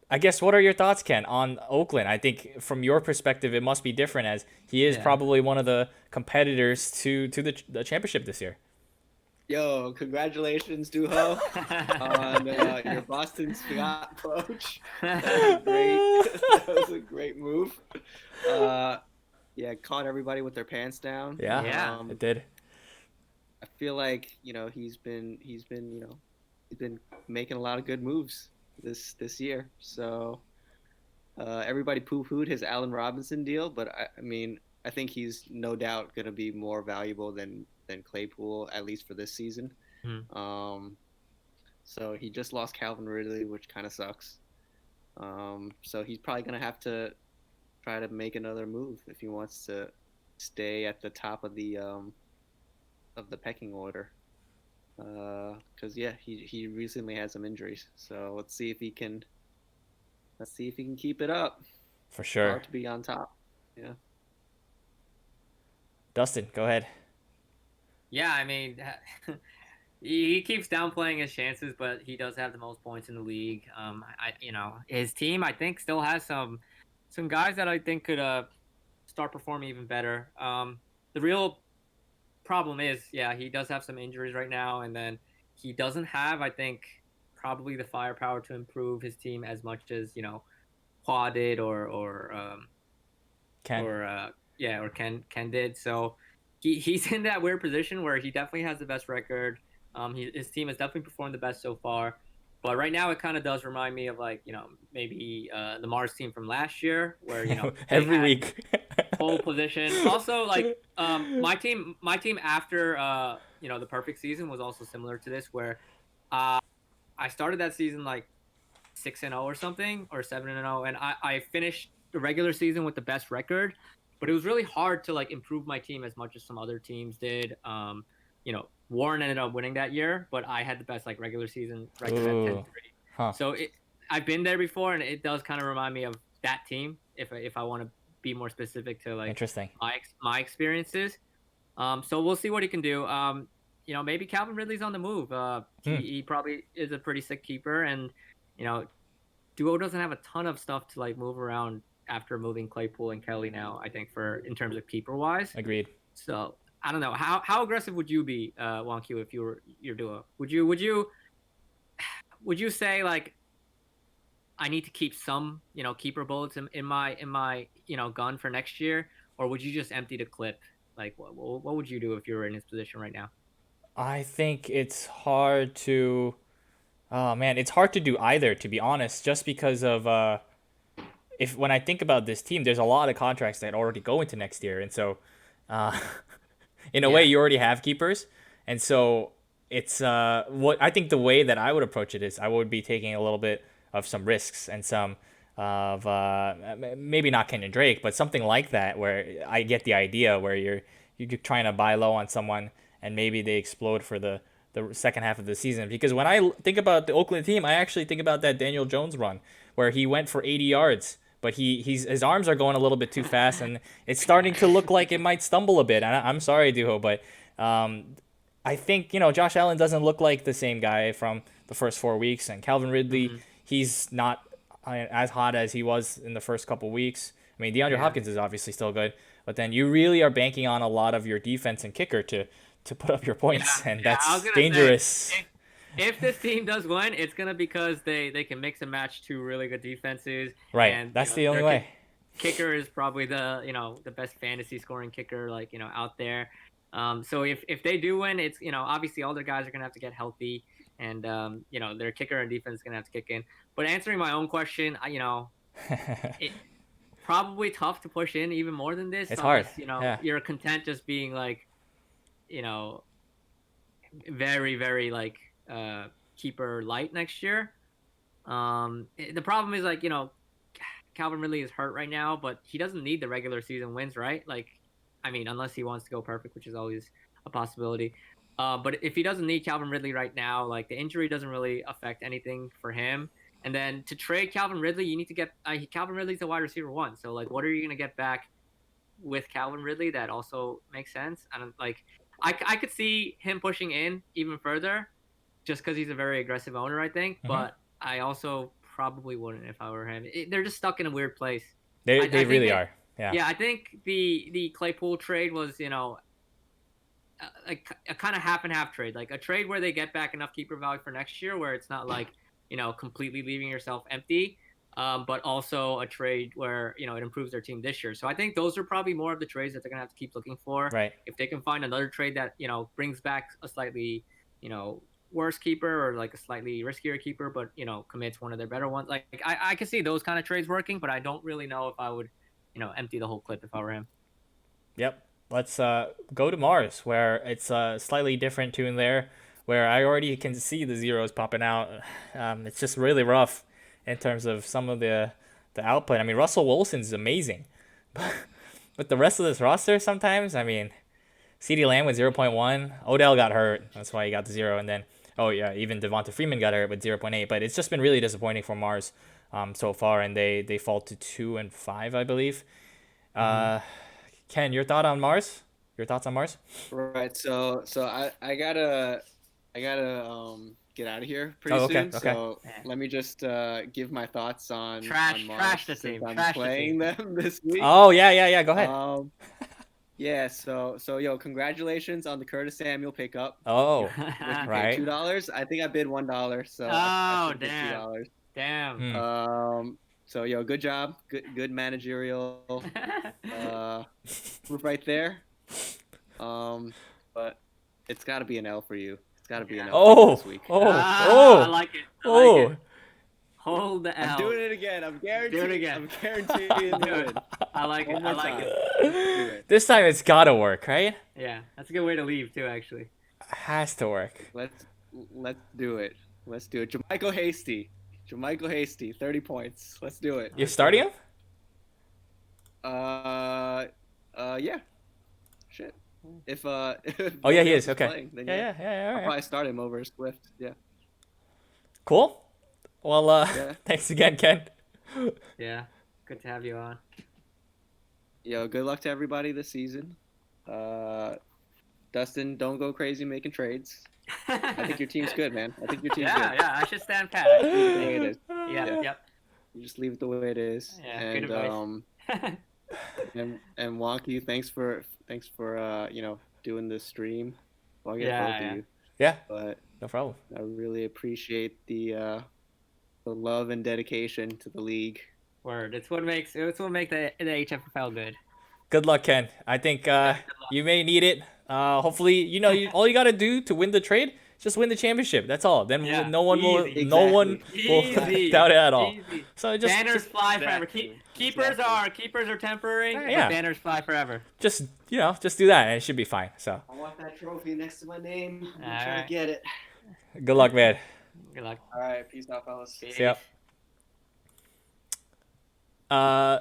I guess what are your thoughts, Ken, on Oakland? I think from your perspective, it must be different as he is Yeah. probably one of the competitors to the championship this year. Yo, congratulations, Duho, on your Boston Scott coach. That was a great. That was a great move. Uh, yeah, caught everybody with their pants down. Yeah, Yeah. it did. I feel like he's been making a lot of good moves this year. So everybody poo-pooed his Allen Robinson deal, but I mean I think he's no doubt going to be more valuable than Claypool, at least for this season. Mhm. So he just lost Calvin Ridley, which kind of sucks. So he's probably going to have to try to make another move if he wants to stay at the top of the pecking order. Because yeah, he recently had some injuries. So let's see if he can keep it up. For It's sure. hard to be on top. Yeah. Dustin, go ahead. Yeah, I mean, he keeps downplaying his chances, but he does have the most points in the league. His team I think still has some guys that I think could start performing even better. The real problem is, yeah, he does have some injuries right now, and then he doesn't have, I think, probably the firepower to improve his team as much as Qua did Ken. or yeah, or Ken did. So he's in that weird position where he definitely has the best record. His team has definitely performed the best so far. But right now, it kind of does remind me of like maybe the Mars team from last year, where they Every had week. pole position. Also, like my team after the perfect season was also similar to this, where uh, I started that season like 6-0 or something, or 7-0, and I finished the regular season with the best record. But it was really hard to like improve my team as much as some other teams did. Warren ended up winning that year, but I had the best like regular season record at 10-3. Ooh. Huh. So I've been there before, and it does kind of remind me of that team. If I want to be more specific to like Interesting. my experiences. So we'll see what he can do. Maybe Calvin Ridley's on the move. Hmm. He probably is a pretty sick keeper, and you know, Duo doesn't have a ton of stuff to like move around after moving Claypool and Kelly now. I think for in terms of keeper wise. Agreed. So I don't know how aggressive would you be, Wonku, if you were your duo? Would you say like I need to keep some keeper bullets in my gun for next year, or would you just empty the clip? Like what would you do if you were in his position right now? I think it's hard to. Oh man, it's hard to do either, to be honest, just because of if when I think about this team, there's a lot of contracts that already go into next year, and so uh, in a way, Yeah. you already have keepers, and so it's what I think the way that I would approach it is I would be taking a little bit of some risks and some of maybe not Kenyon Drake, but something like that where I get the idea where you're trying to buy low on someone and maybe they explode for the second half of the season. Because when I think about the Oakland team, I actually think about that Daniel Jones run where he went for 80 yards, but his arms are going a little bit too fast, and it's starting to look like it might stumble a bit. And I'm sorry, Duho, but I think Josh Allen doesn't look like the same guy from the first 4 weeks, and Calvin Ridley, Hmm. he's not as hot as he was in the first couple weeks. I mean, DeAndre Yeah. Hopkins is obviously still good, but then you really are banking on a lot of your defense and kicker to put up your Yeah. points, and Yeah. I was that's gonna say dangerous. if this team does win, it's gonna because they can mix and match two really good defenses, Right, and that's the only their way. kicker is probably the best fantasy scoring kicker like out there. So if they do win, it's obviously all their guys are gonna have to get healthy, and their kicker and defense is gonna have to kick in. But answering my own question, it probably tough to push in even more than this It's hard. unless Yeah. you're content just being like you know very very like uh keeper light next year. The problem is like Calvin Ridley is hurt right now, but he doesn't need the regular season wins, right? Like, I mean, unless he wants to go perfect, which is always a possibility. But if he doesn't need Calvin Ridley right now, like the injury doesn't really affect anything for him. And then to trade Calvin Ridley, you need to get Calvin Ridley's a wide receiver one. So like, what are you gonna get back with Calvin Ridley that also makes sense? And like, I could see him pushing in even further, just because he's a very aggressive owner, I think. Hmm. But I also probably wouldn't if I were him. They're just stuck in a weird place. They I think really it. are. Yeah. Yeah, I think the Claypool trade was a kind of half and half trade, like a trade where they get back enough keeper value for next year, where it's not like completely leaving yourself empty. But also a trade where it improves their team this year. So I think those are probably more of the trades that they're gonna have to keep looking for. Right. If they can find another trade that brings back a slightly you know worse keeper or like a slightly riskier keeper, but commits one of their better ones. Like I can see those kind of trades working, but I don't really know if I would empty the whole clip if I were him. Yep. Let's go to Mars, where it's a slightly different tune there, where I already can see the zeros popping out. It's just really rough in terms of some of the output. I mean, Russell Wilson's amazing, but the rest of this roster sometimes, I mean, CeeDee Lamb with 0.1. Odell got hurt. That's why he got the 0. And then, oh, yeah, even Devonta Freeman got hurt with 0.8. But it's just been really disappointing for Mars so far. And they fall to 2 and 5, I believe. Ken, your thought on Mars? Your thoughts on Mars? Right. So I gotta get out of here pretty soon. So let me just give my thoughts on Trash Mars the team. since I'm Trash the playing team. them this week. Oh, yeah. Go ahead. Yeah. So yo, congratulations on the Curtis Samuel pickup. Oh, Which right. $2. I think I bid $1. So Oh, I damn. $2. Damn. So yo, good job. Good managerial move right there. But it's got to be an L for you. It's got to be an L for you this week. I like it. I like it. Hold the L. I'm doing it again. I'm guaranteeing. Do it again. I'm guaranteeing do it. I like it. I like it. Do it. This time it's gotta work, right? Yeah, that's a good way to leave too, actually. Has to work. Let's do it. Let's do it. Jermichael Hasty, 30 points. Let's do it. You're starting him? Yeah. Shit. If Oh yeah, he is. Okay. Playing, then Yeah. All I'll right. probably start him over Swift. Yeah. Cool. Well, Yeah. thanks again, Ken. Yeah, good to have you on. Yo, good luck to everybody this season. Dustin, don't go crazy making trades. I think your team's good, man. I think your team's good. Yeah, I should stand pat. I The way it is. Yeah, yep. You just leave it the way it is. Yeah, good advice. and Wonky, thanks for doing this stream. Well, I get both of you. Yeah. But no problem. I really appreciate the love and dedication to the league. Word. It's what makes the HFFL good. Good luck, Ken. I think you may need it. Hopefully, all you gotta do to win the trade, just win the championship. That's all. Then no one will doubt it at all. Easy. So just banners fly forever. Exactly. Keepers are temporary. Yeah. Banners fly forever. just do that, and it should be fine. So I want that trophy next to my name. I'm All trying right. to get it. good luck, man. Good luck. All right, peace out, fellas. See ya.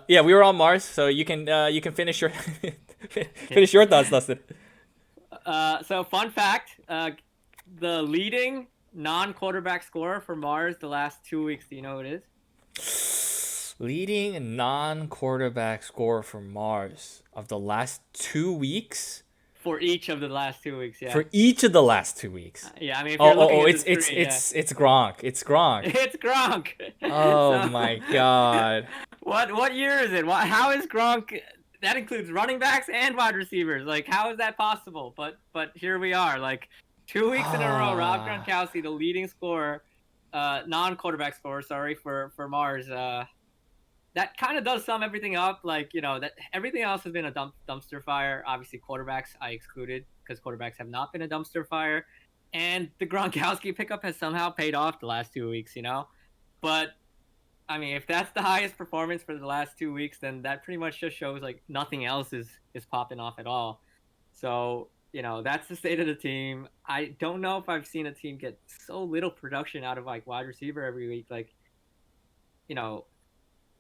Yeah, we were on Mars, so you can finish your finish your thoughts, Dustin. So fun fact, the leading non-quarterback scorer for Mars the last 2 weeks. Do you know who it is? Leading non-quarterback scorer for Mars of the last 2 weeks. For each of the last 2 weeks, yeah. For each of the last 2 weeks. Yeah, I mean, if you're looking at the screen, it's Gronk. It's Gronk. It's Gronk. Oh my God. What year is it? How is Gronk? That includes running backs and wide receivers. Like, how is that possible? But here we are. Like, 2 weeks in a row, Rob Gronkowski, the leading scorer, non-quarterback scorer, for Mars. That kind of does sum everything up. Like, that everything else has been a dumpster fire. Obviously, quarterbacks I excluded because quarterbacks have not been a dumpster fire. And the Gronkowski pickup has somehow paid off the last 2 weeks, But, I mean, if that's the highest performance for the last 2 weeks, then that pretty much just shows, like, nothing else is popping off at all. So, that's the state of the team. I don't know if I've seen a team get so little production out of, like, wide receiver every week. Like,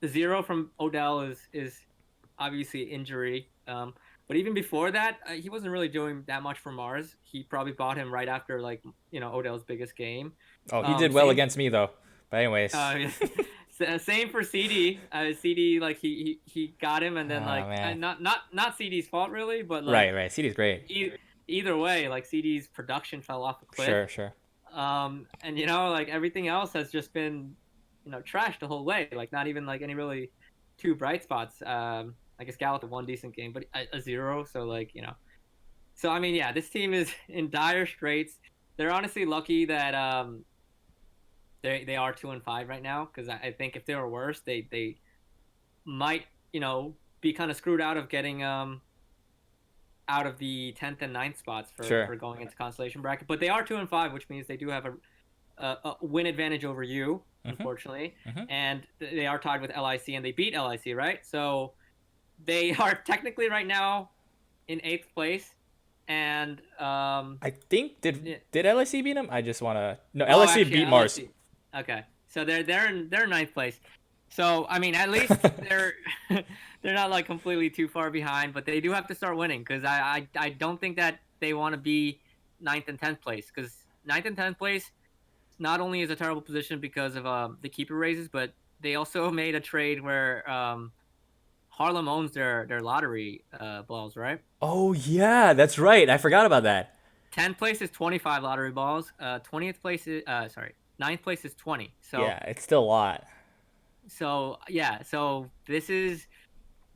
the 0 from Odell is obviously injury. But even before that, he wasn't really doing that much for Mars. He probably bought him right after, like, Odell's biggest game. Oh, he did well against me, though. But anyways. Same for CD. CD, like, he got him, and then, not CD's fault, really, but, like... Right. CD's great. Either way, like, CD's production fell off a cliff. Sure. And, like, everything else has just been... trashed the whole way. Like, not even, like, any really two bright spots. I guess Gallup had one decent game, but a 0. So, like, So, I mean, yeah, this team is in dire straits. They're honestly lucky that they are 2-5 right now, because I think if they were worse, they might, be kind of screwed out of getting out of the 10th and 9th spots for going into consolation bracket. But they are 2-5, which means they do have a win advantage over you, unfortunately. And they are tied with LIC, and they beat LIC, right? So they are technically right now in 8th place. And I think did LIC beat them? I just want to no. Oh, LIC actually, beat Mars. LIC. Okay, so they're in 9th place. So I mean, at least they're not like completely too far behind, but they do have to start winning because I don't think that they want to be ninth and 10th place because ninth and 10th place not only is a terrible position because of the keeper raises, but they also made a trade where Harlem owns their lottery balls, right? Oh yeah, that's right. I forgot about that. 10th place is 25 lottery balls. 20th place is sorry, ninth place is 20. Yeah, it's still a lot. So yeah, so this is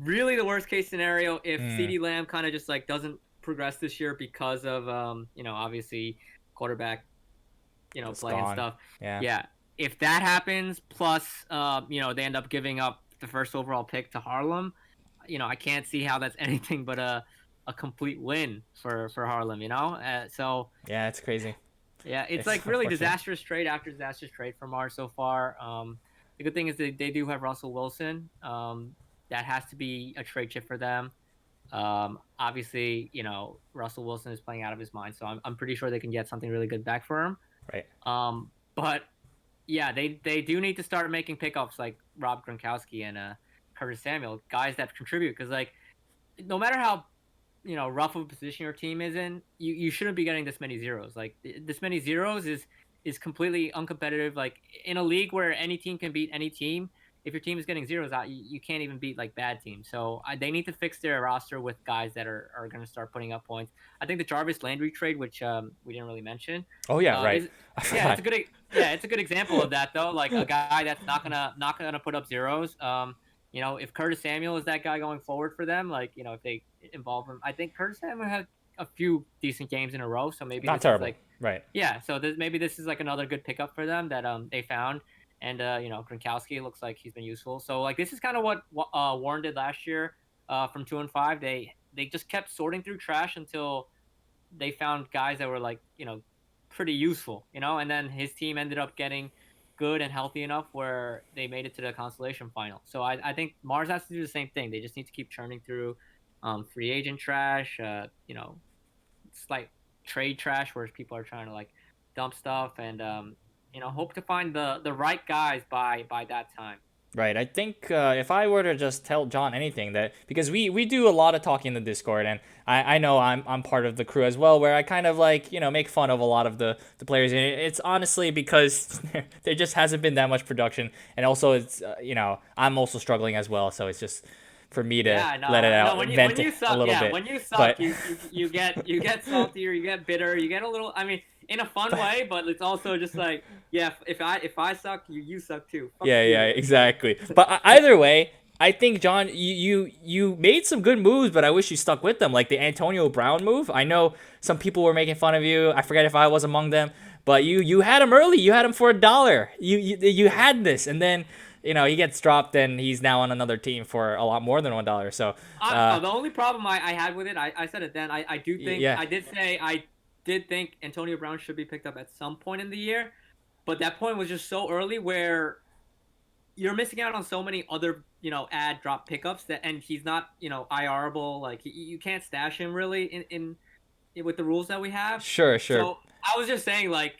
really the worst case scenario if Mm, CD Lamb kind of just like doesn't progress this year because of obviously quarterback it's play and gone. stuff. Yeah. Yeah, if that happens, plus they end up giving up the first overall pick to Harlem, I can't see how that's anything but a complete win for Harlem. So Yeah, it's crazy. yeah, it's It's like really unfortunate. disastrous trade after disastrous trade from Mars so far. The good thing is they do have Russell Wilson. That has to be a trade chip for them. Obviously, Russell Wilson is playing out of his mind, so I'm pretty sure they can get something really good back for him. Right. But yeah, they do need to start making pickups like Rob Gronkowski and Curtis Samuel, guys that contribute. Because like, no matter how rough of a position your team is in, you shouldn't be getting this many zeros. Like this many zeros is completely uncompetitive. Like in a league where any team can beat any team, if your team is getting zeros out, you can't even beat like bad teams. So they need to fix their roster with guys that are going to start putting up points. I think the Jarvis Landry trade, which we didn't really mention, Oh yeah, right. is I yeah, forgot. it's a good example of that though. Like a guy that's not gonna put up zeros. If Curtis Samuel is that guy going forward for them, like if they involve him, I think Curtis Samuel had a few decent games in a row. So maybe Not this is terrible. like Right. yeah. So maybe this is like another good pickup for them that they found. And Gronkowski looks like he's been useful. So like this is kind of what Warren did last year from 2-5. They just kept sorting through trash until they found guys that were like pretty useful, and then his team ended up getting good and healthy enough where they made it to the consolation final. So I think Mars has to do the same thing. They just need to keep churning through free agent trash, slight trade trash where people are trying to like dump stuff and hope to find the right guys by that time. Right. I think if I were to just tell John anything that because we do a lot of talking in the Discord and I know I'm part of the crew as well where I kind of like make fun of a lot of the players and it's honestly because there just hasn't been that much production and also it's I'm also struggling as well so it's just for me to Yeah, let it no, no. out When vent you a suck, little yeah, bit when you suck, but you get saltier, you get bitter, you get a little. I mean, in a fun but way, but it's also just like, yeah, if I suck, you suck too. Fuck yeah, yeah, you. exactly. But either way, I think John, you made some good moves, but I wish you stuck with them. Like the Antonio Brown move. I know some people were making fun of you. I forget if I was among them, but you had him early. You had him for $1. You had this, and then he gets dropped, and he's now on another team for a lot more than $1. So, The only problem I had with it, I said it then. I do think yeah, I did say I did think Antonio Brown should be picked up at some point in the year, but that point was just so early where you're missing out on so many other ad drop pickups that and he's not IRable, like you can't stash him really in with the rules that we have. sure, sure. So I was just saying like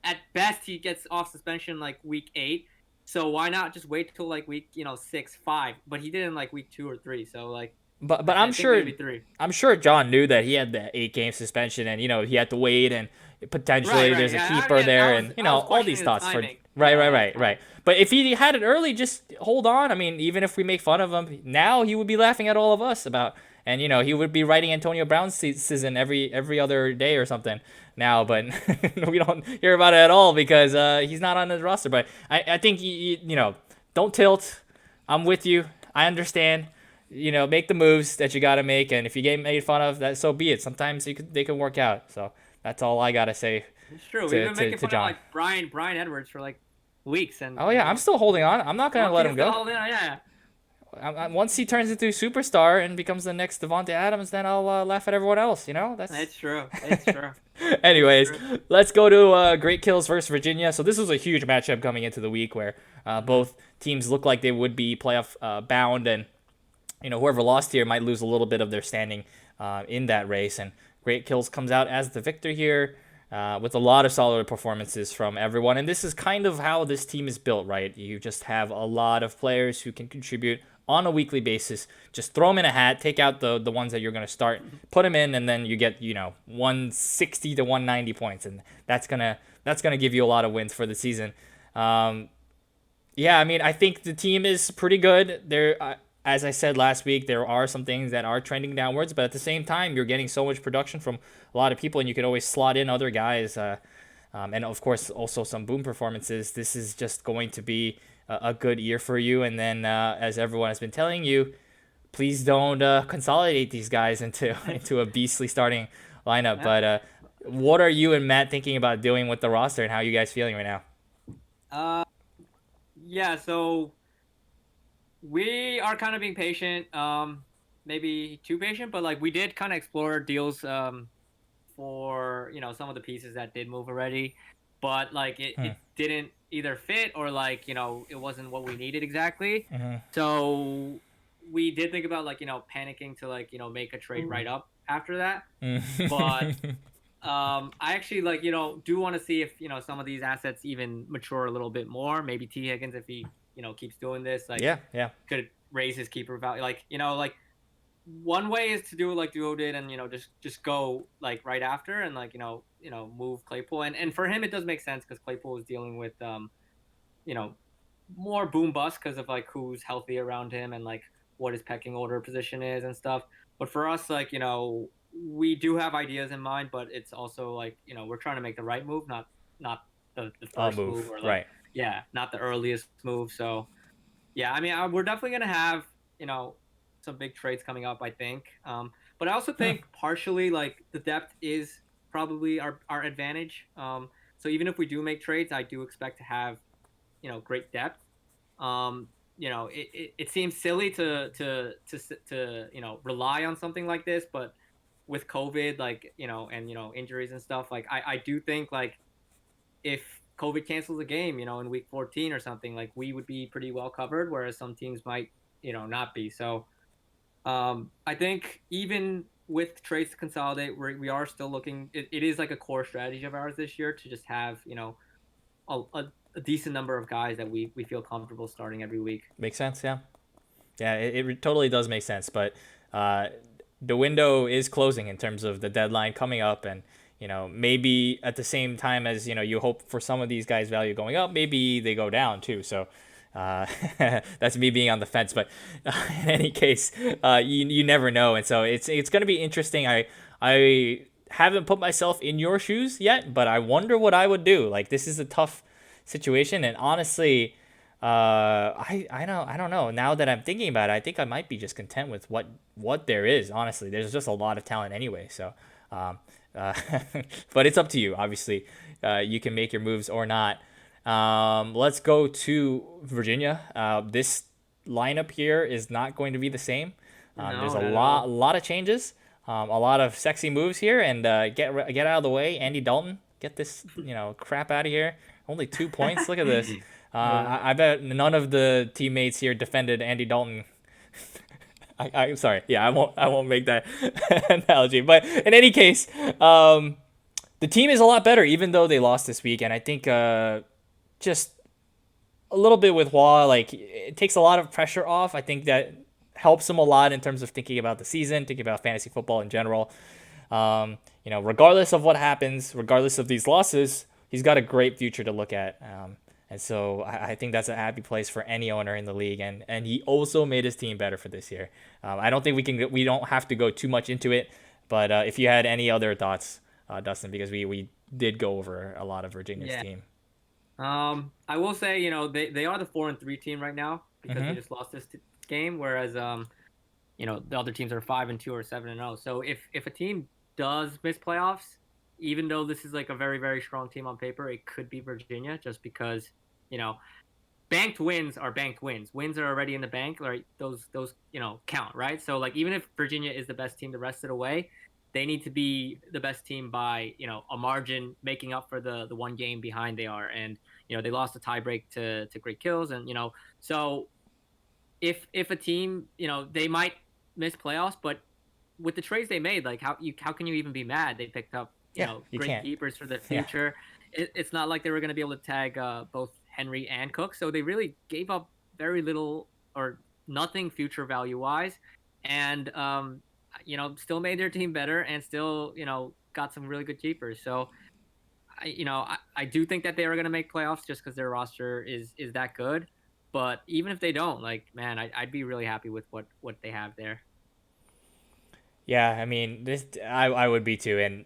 at best he gets off suspension like week 8, so why not just wait till like week 6 5, but he did in like week 2 or 3, so like But I think maybe 3. I'm sure John knew that he had the 8 game suspension, and he had to wait, and Right, potentially right, there's a yeah. keeper there, I was and I was all these questioning the thoughts for timing. right, right, Yeah, right, right. But if he had it early, just hold on. I mean, even if we make fun of him now, he would be laughing at all of us about, and he would be writing Antonio Brown's season every other day or something now. But we don't hear about it at all because he's not on his roster. But I think don't tilt. I'm with you. I understand. Make the moves that you got to make, and if you get made fun of, that so be it. Sometimes they can work out. So that's all I gotta say it's true. We've to been making fun of John. like Brian Edwards for like weeks, and Oh yeah, I'm still holding on. I'm not gonna let Monkey's him still go. holding on. Yeah. Once he turns into a superstar and becomes the next Devonte Adams, then I'll laugh at everyone else. That's. It's true. It's true. It's Anyways, true. let's go to Great Kills versus Virginia. So this was a huge matchup coming into the week where both teams looked like they would be playoff bound, and whoever lost here might lose a little bit of their standing in that race. And Great Kills comes out as the victor here with a lot of solid performances from everyone. And this is kind of how this team is built, right? You just have a lot of players who can contribute on a weekly basis. Just throw them in a hat, take out the ones that you're going to start, put them in, and then you get 160 to 190 points, and that's gonna give you a lot of wins for the season. Um, yeah, I mean, I think the team is pretty good. As I said last week, there are some things that are trending downwards, but at the same time, you're getting so much production from a lot of people, and you could always slot in other guys, and of course, also some boom performances. This is just going to be a good year for you. And then, as everyone has been telling you, please don't consolidate these guys into into a beastly starting lineup. Yeah. But what are you and Matt thinking about doing with the roster, and how are you guys feeling right now? Uh, yeah. So we are kind of being patient. Maybe too patient, but like we did kind of explore deals for some of the pieces that did move already, but like it didn't either fit or like it wasn't what we needed exactly. Mm-hmm. So we did think about like panicking to like make a trade right up after that. But I actually like do want to see if some of these assets even mature a little bit more. Maybe T Higgins, if he keeps doing this, like Yeah, yeah. could raise his keeper value. Like like one way is to do it like Duo did, and just go like right after, and like move Claypool, and for him it does make sense because Claypool is dealing with you know more boom bust because of like who's healthy around him and like what his pecking order position is and stuff. But for us, like we do have ideas in mind, but it's also like we're trying to make the right move, not the I'll first move move. or like Right. not the earliest move. So yeah, I mean, we're definitely gonna have some big trades coming up, I think. But I also think partially like the depth is probably our advantage. So even if we do make trades, I do expect to have great depth. It seems silly to rely on something like this, but with COVID, like and injuries and stuff, like I do think like if COVID cancels a game, in week 14 or something, like we would be pretty well covered, whereas some teams might, not be. So I think even with trades to consolidate, we are still looking. It is like a core strategy of ours this year to just have, a decent number of guys that we feel comfortable starting every week. Makes sense. Yeah. Yeah, it totally does make sense. But uh, the window is closing in terms of the deadline coming up, and maybe at the same time as you hope for some of these guys' value going up, maybe they go down too. So uh, that's me being on the fence. But in any case, you never know, and so it's going to be interesting. I haven't put myself in your shoes yet, but I wonder what I would do. Like, this is a tough situation, and honestly, I don't know. Now that I'm thinking about it, I think I might be just content with what there is. Honestly, there's just a lot of talent anyway. So, um, uh, but it's up to you. Obviously, you can make your moves or not. Let's go to Virginia. This lineup here is not going to be the same. There's No, a not at lot, a all. lot of changes. A lot of sexy moves here, and get out of the way. Andy Dalton, get this crap out of here. Only 2 points. Look at this. I bet none of the teammates here defended Andy Dalton. I'm sorry. Yeah, I won't make that analogy. But in any case, the team is a lot better, even though they lost this week. And I think just a little bit with Wall, like it takes a lot of pressure off. I think that helps him a lot in terms of thinking about the season, thinking about fantasy football in general. Regardless of what happens, regardless of these losses, he's got a great future to look at. And so I think that's a happy place for any owner in the league. And he also made his team better for this year. I don't think we don't have to go too much into it. But if you had any other thoughts, Dustin, because we did go over a lot of Virginia's Yeah. team. I will say, they are the 4-3 team right now because they Mm-hmm. just lost this game, whereas the other teams are 5-2 or 7-0. So if a team does miss playoffs, even though this is like a very very strong team on paper, it could be Virginia just because you know banked wins are banked wins. Wins are already in the bank, right? Those count, right? So like even if Virginia is the best team the rest of the way, they need to be the best team by a margin, making up for the one game behind they are, and they lost a tiebreak to Great Kills, and so if a team they might miss playoffs, but with the trades they made, like how can you even be mad? They picked up Yeah, you great can't. keepers for the Yeah. future. It's not like they were going to be able to tag both Henry and Cook, so they really gave up very little or nothing future value wise, and still made their team better and still got some really good keepers. So I do think that they are going to make playoffs just because their roster is that good. But even if they don't, like, man, I'd be really happy with what they have there. Yeah, I mean, I would be too, and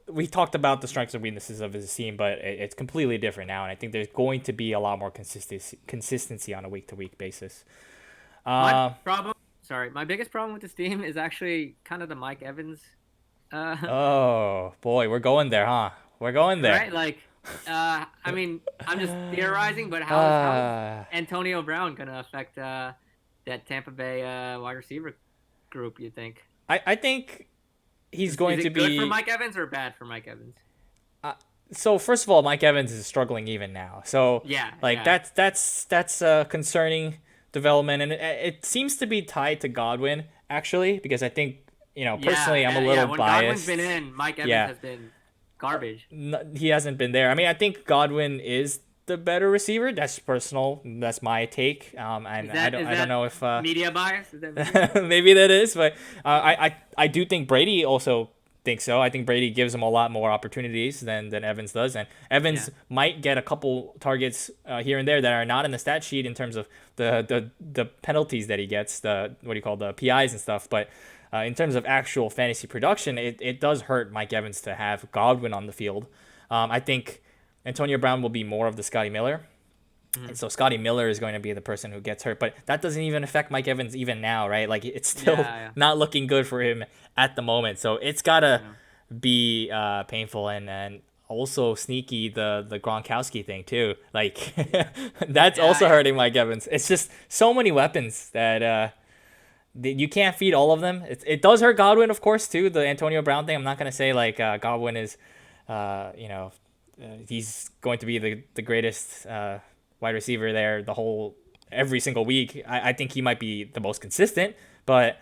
we talked about the strengths and weaknesses of his team, but it's completely different now, and I think there's going to be a lot more consistency on a week to week basis. My Uh, problem, sorry, my biggest problem with this team is actually kind of the Mike Evans, uh, oh boy, we're going there, huh? We're going there. right? Like, I mean, I'm just theorizing, but how is Uh, Antonio Brown gonna affect that Tampa Bay wide receiver group? You think I think he's is going to it good for be. Mike Evans or bad for Mike Evans? Uh, so first of all, Mike Evans is struggling even now. So Yeah, like yeah, that's a concerning development, and it seems to be tied to Godwin actually, because I think personally I'm a yeah. little When Godwin's biased. been in, Mike Evans Yeah, has been garbage. he hasn't been there. I mean, I think Godwin is the better receiver. That's personal. That's my take. And Is I don't that know if media bias? Is that media bias? maybe that is, but I do think Brady also thinks so. I think Brady gives him a lot more opportunities than Evans does, and Evans Yeah, might get a couple targets here and there that are not in the stat sheet in terms of the penalties that he gets, the what do you call the PIs and stuff, but. In terms of actual fantasy production, it does hurt Mike Evans to have Godwin on the field. I think Antonio Brown will be more of the Scotty Miller. hmm, And so Scotty Miller is going to be the person who gets hurt, but that doesn't even affect Mike Evans even now, right? Like it's still yeah, not looking good for him at the moment. So it's gotta yeah, be painful and also sneaky the Gronkowski thing too. Like that's yeah, also yeah. hurting Mike Evans. It's just so many weapons that you can't feed all of them. It does hurt Godwin, of course, too. The Antonio Brown thing. I'm not gonna say like Godwin is, he's going to be the greatest wide receiver there the whole every single week. I think he might be the most consistent, but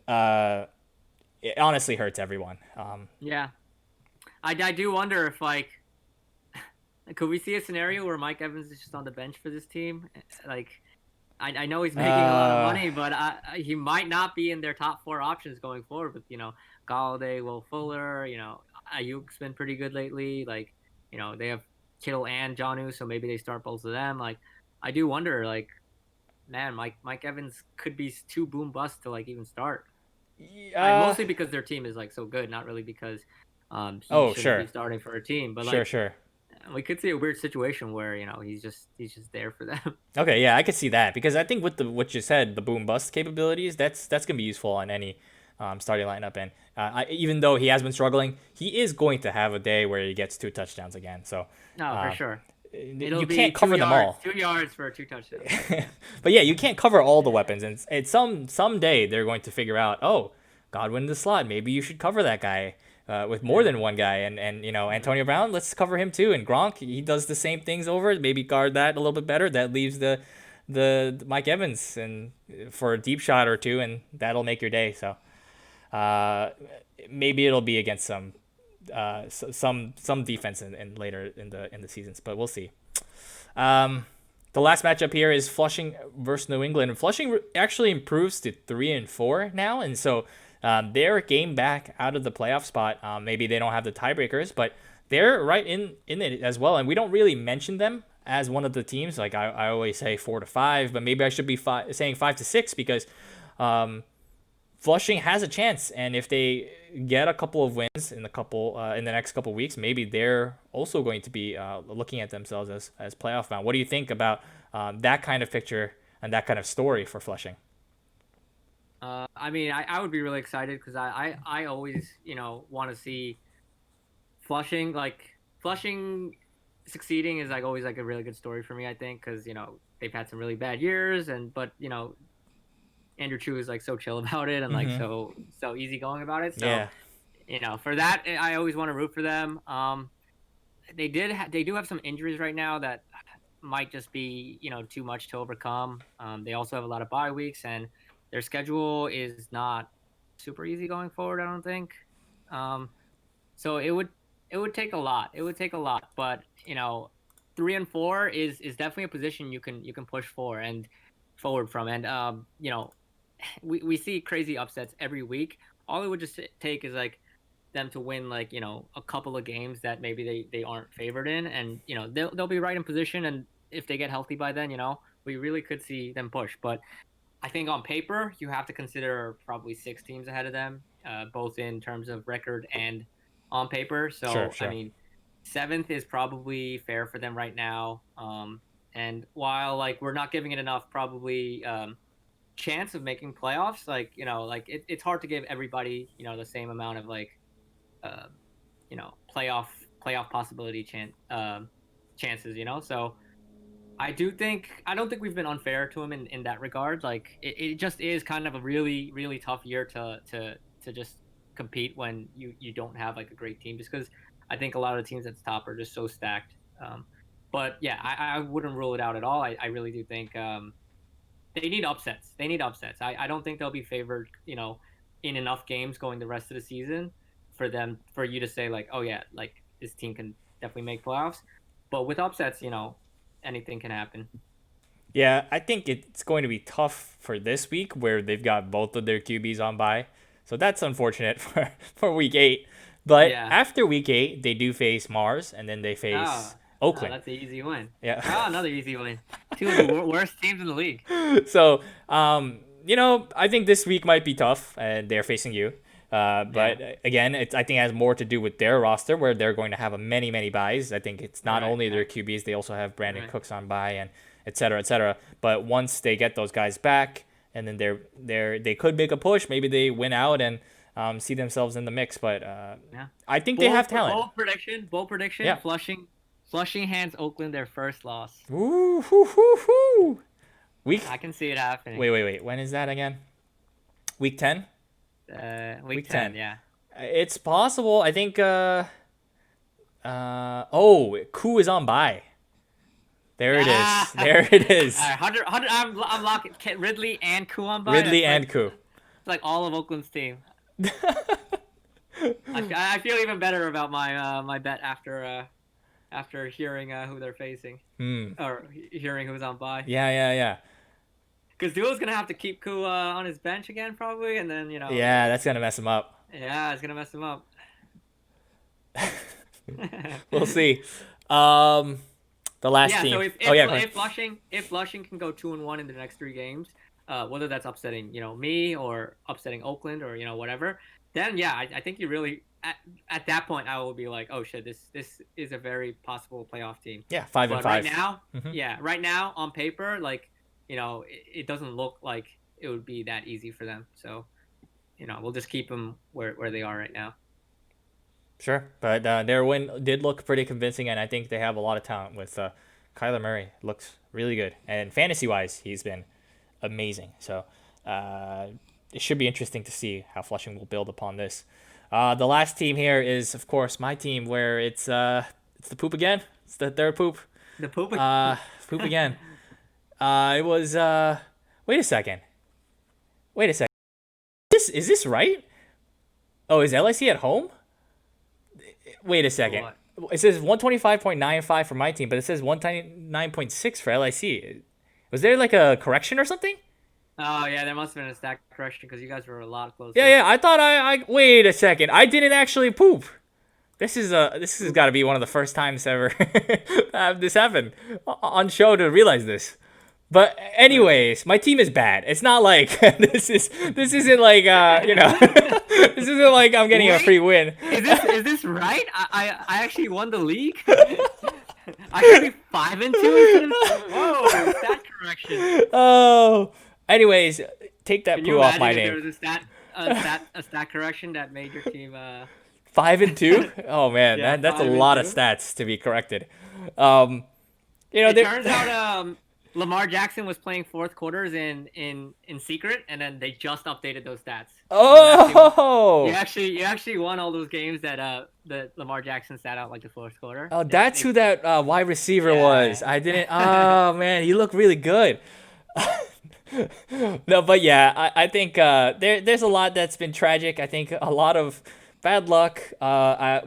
uh, it honestly hurts everyone. Yeah. I do wonder if like could we see a scenario where Mike Evans is just on the bench for this team? Like I know he's making a lot of Uh, money, but he might not be in their top four options going forward. With Galladay, Will Fuller, Ayuk's been pretty good lately. Like they have Kittle and Jonnu, so maybe they start both of them. Like I do wonder, like man, Mike Evans could be too boom bust to like even start. I uh, mostly because their team is like so good, not really because he oh, shouldn't be sure, starting for a team. But sure, like sure. we could see a weird situation where he's just there for them. Okay, yeah, I could see that because I think with the what you said, the boom bust capabilities, that's gonna be useful on any starting lineup. And even though he has been struggling, he is going to have a day where he gets 2 touchdowns again. So No, for uh, sure. It'll you be can't two cover them yards, all. 2 yards for 2 touchdowns. But yeah, you can't cover all the weapons, and someday they're going to figure out, oh, Godwin in the slot, maybe you should cover that guy with more Yeah. than one guy, and Hmm. Antonio Brown, let's cover him too, and Gronk, he does the same things over, maybe guard that a little bit better. That leaves the Mike Evans and for a deep shot or two, and that'll make your day. So uh, maybe it'll be against some defense in later in the seasons, but we'll see. Um, the last matchup here is Flushing versus New England. And Flushing actually improves to 3-4 now, and so they're a game back out of the playoff spot. Maybe they don't have the tiebreakers, but they're right in it as well. And we don't really mention them as one of the teams. Like I always say 4-5, but maybe I should be saying 5-6 because Flushing has a chance, and if they get a couple of wins in the next couple of weeks, maybe they're also going to be looking at themselves as playoff bound. What do you think about that kind of picture and that kind of story for Flushing? I mean, I would be really excited because I always want to see Flushing succeeding is like always like a really good story for me. I think because they've had some really bad years but Andrew Chu is like so chill about it and like Mm-hmm. so easygoing about it. So Yeah. for that, I always want to root for them. They do have some injuries right now that might just be too much to overcome. They also have a lot of bye weeks and their schedule is not super easy going forward. I don't think. So it would take a lot. It would take a lot, but 3-4 is definitely a position you can push for. And forward from. And we see crazy upsets every week. All it would just take is like them to win like a couple of games that maybe they aren't favored in, and they'll be right in position. And if they get healthy by then, we really could see them push. But I think on paper you have to consider probably 6 teams ahead of them, both in terms of record and on paper. Sure, So I sure. mean, seventh is probably fair for them right now. And while like we're not giving it enough probably chance of making playoffs, like it's hard to give everybody the same amount of like uh, playoff possibility chances. So I don't think we've been unfair to him in that regard. Like it just is kind of a really really tough year to just compete when you don't have like a great team, just because I think a lot of the teams at the top are just so stacked. But yeah, I wouldn't rule it out at all. I really do think they need upsets. They need upsets. I don't think they'll be favored, in enough games going the rest of the season for you to say like, oh yeah, like this team can definitely make playoffs. But with upsets, anything can happen. Yeah, I think it's going to be tough for this week where they've got both of their QBs on bye. So that's unfortunate for week 8. But Yeah. after week 8, they do face Mars and then they Oh, face oh, Oakland. that's an easy win. Yeah. Oh, another easy win. Two of the worst teams in the league. So, I think this week might be tough, and they're facing you. But Yeah. again, I think it has more to do with their roster, where they're going to have a many, many buys. I think it's not Right. only their Right. QBs; they also have Brandon Right. Cooks on buy, and et cetera, et cetera. But once they get those guys back, and then they could make a push. Maybe they win out and see themselves in the mix. But Yeah. I think they have talent. Bold prediction. Bold prediction. Yeah. Flushing hands Oakland their first loss. Woo, hoo, hoo, hoo. Week. I can see it happening. Wait. When is that again? Week 10. Week Week 10. 10. Yeah. It's possible. I think. Koo is on bye. There it Ah! is. There it is. All right, 100, I'm locking Ridley and Koo on by. Ridley That's and Koo. like all of Oakland's team. I feel even better about my bet after hearing who they're facing, or hearing who's on bye. Yeah. Because Duo's gonna have to keep Koo on his bench again probably, and then Yeah, that's gonna mess him up. yeah, it's gonna mess him up. We'll see. The last Yeah, team. so if Go ahead. Flushing can go 2-1 in the next 3 games, whether that's upsetting me or upsetting Oakland or whatever, then yeah, I think you really at that point I will be like, oh shit, this is a very possible playoff team. Yeah, 5 and But 5. right now, Mhm. yeah, right now on paper, like it doesn't look like it would be that easy for them. So we'll just keep them where they are right now. Sure, but their win did look pretty convincing, and I think they have a lot of talent with Kyler Murray. Looks really good, and fantasy-wise, he's been amazing. So it should be interesting to see how Flushing will build upon this. The last team here is, of course, my team, where it's the poop again. It's the third poop. The poop. Poop again. It was. Wait a second. Is this right? Oh, is LIC at home? Wait a second. What? It says 125.95 for my team, but it says 129.6 for LIC. Was there like a correction or something? Oh yeah, there must have been a stack correction because you guys were a lot closer. Yeah. I thought I wait a second. I didn't actually poop. This has got to be one of the first times ever this happened on show to realize this. But anyways, my team is bad. It's not like this isn't like this isn't like I'm getting a free win. Is this right? I actually won the league. I should be 5-2. Whoa, stat correction. Oh, anyways, take that Can poo you off imagine my if there name. was a stat correction that made your team 5-2. Oh man, Yeah, that's a lot of 5-2. stats to be corrected. It turns out Lamar Jackson was playing fourth quarters in secret, and then they just updated those stats. Oh. You actually won all those games that Lamar Jackson sat out like the fourth quarter. Oh, that's who that wide receiver Yeah. was. I didn't. Oh man, he looked really good. No, but yeah, I think there's a lot that's been tragic. I think a lot of bad luck.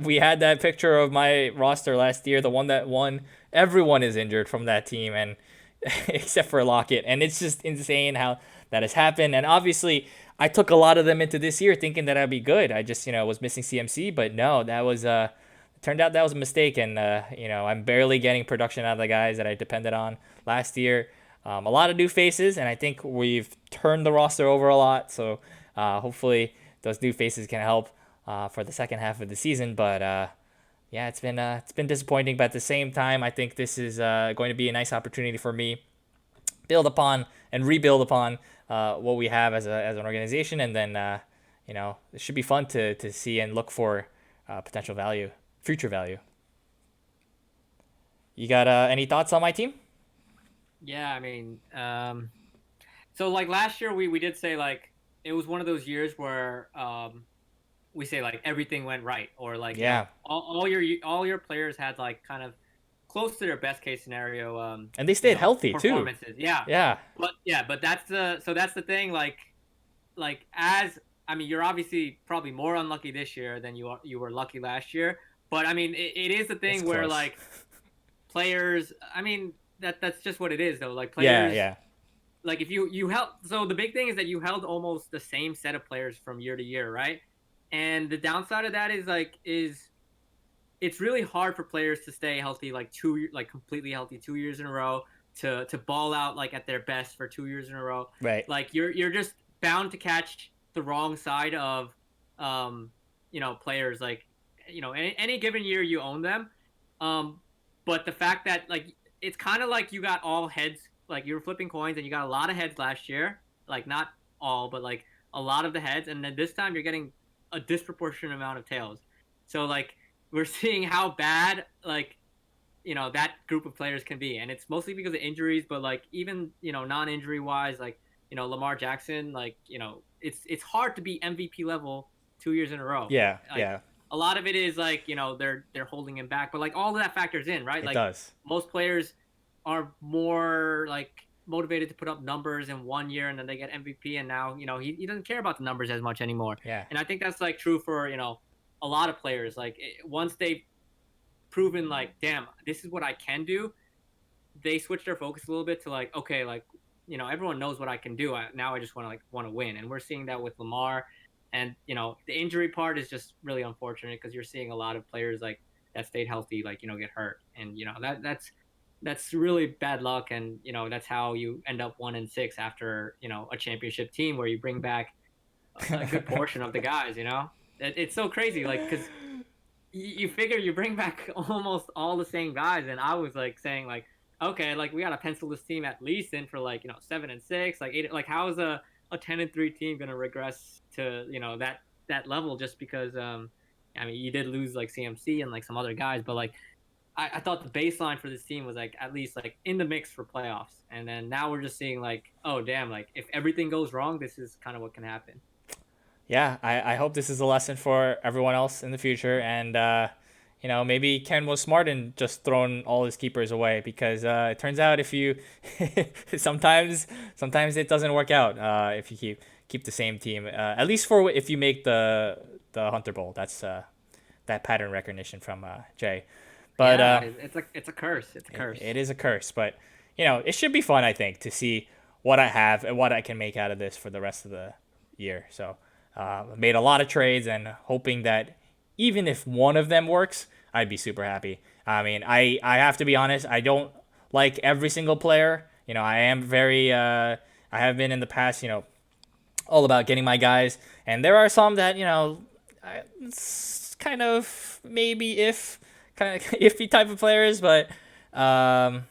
We had that picture of my roster last year, the one that won. Everyone is injured from that team, and except for Lockett. And it's just insane how that has happened. And obviously, I took a lot of them into this year thinking that I'd be good. I just, was missing CMC, but no, that was turned out that was a mistake. And I'm barely getting production out of the guys that I depended on last year. A lot of new faces, and I think we've turned the roster over a lot. So hopefully those new faces can help for the second half of the season. But yeah, it's been disappointing, but at the same time, I think this is going to be a nice opportunity for me build upon and rebuild upon what we have as an organization, and then it should be fun to see and look for potential value, future value. You got any thoughts on my team? Yeah, I mean, so like last year we did say like it was one of those years where we say like everything went right, or like Yeah, all your players had like kind of close to their best case scenario and they stayed healthy too. performances. Yeah. Yeah, But that's the thing, like as I mean, you're obviously probably more unlucky this year than you were lucky last year. But I mean, it is the it's thing where close. like players, I mean, that's just what it is though. Like Yeah, players, yeah, like if you held, so the big thing is that you held almost the same set of players from year to year, right? And the downside of that is it's really hard for players to stay healthy like completely healthy 2 years in a row, to ball out like at their best for 2 years in a row. right. Like you're just bound to catch the wrong side of players, like any given year you own them. But the fact that like it's kind of like you got all heads, like you were flipping coins and you got a lot of heads last year, like not all but like a lot of the heads, and then this time you're getting a disproportionate amount of tails. So like we're seeing how bad like that group of players can be, and it's mostly because of injuries, but like even non-injury wise, like Lamar Jackson, like it's hard to be MVP level 2 years in a row. Yeah, Like yeah, a lot of it is like they're holding him back, but like all of that factors in, right? it Like does. most players are more like motivated to put up numbers in 1 year, and then they get MVP, and now he doesn't care about the numbers as much anymore. Yeah, And I think that's like true for a lot of players. Like once they've proven like, damn, this is what I can do, they switch their focus a little bit to like, okay, like everyone knows what I can do. Now I just want to win, and we're seeing that with Lamar. And the injury part is just really unfortunate because you're seeing a lot of players like that stayed healthy, like get hurt, and that's really bad luck. And that's how you end up 1-6 after a championship team where you bring back a good portion of the guys. It's so crazy, like because you figure you bring back almost all the same guys, and I was like saying like, okay, like we gotta pencil this team at least in for like 7-6, like 8. Like how is a 10-3 team gonna regress to that level just because I mean you did lose like CMC and like some other guys, but like I thought the baseline for this team was like at least like in the mix for playoffs, and then now we're just seeing like, oh damn, like if everything goes wrong, this is kind of what can happen. yeah. I hope this is a lesson for everyone else in the future, and maybe Ken was smart in just throwing all his keepers away, because it turns out if you sometimes it doesn't work out if you keep the same team, at least for if you make the Hunter Bowl. That's that pattern recognition from Jay. But Yeah, it's a curse. It's a curse. it is a curse, but it should be fun, I think, to see what I have and what I can make out of this for the rest of the year. So I made a lot of trades and hoping that even if one of them works, I'd be super happy. I mean, I have to be honest, I don't like every single player. I am very I have been in the past, all about getting my guys, and there are some that it's kind of maybe if kind of iffy type of players, but um,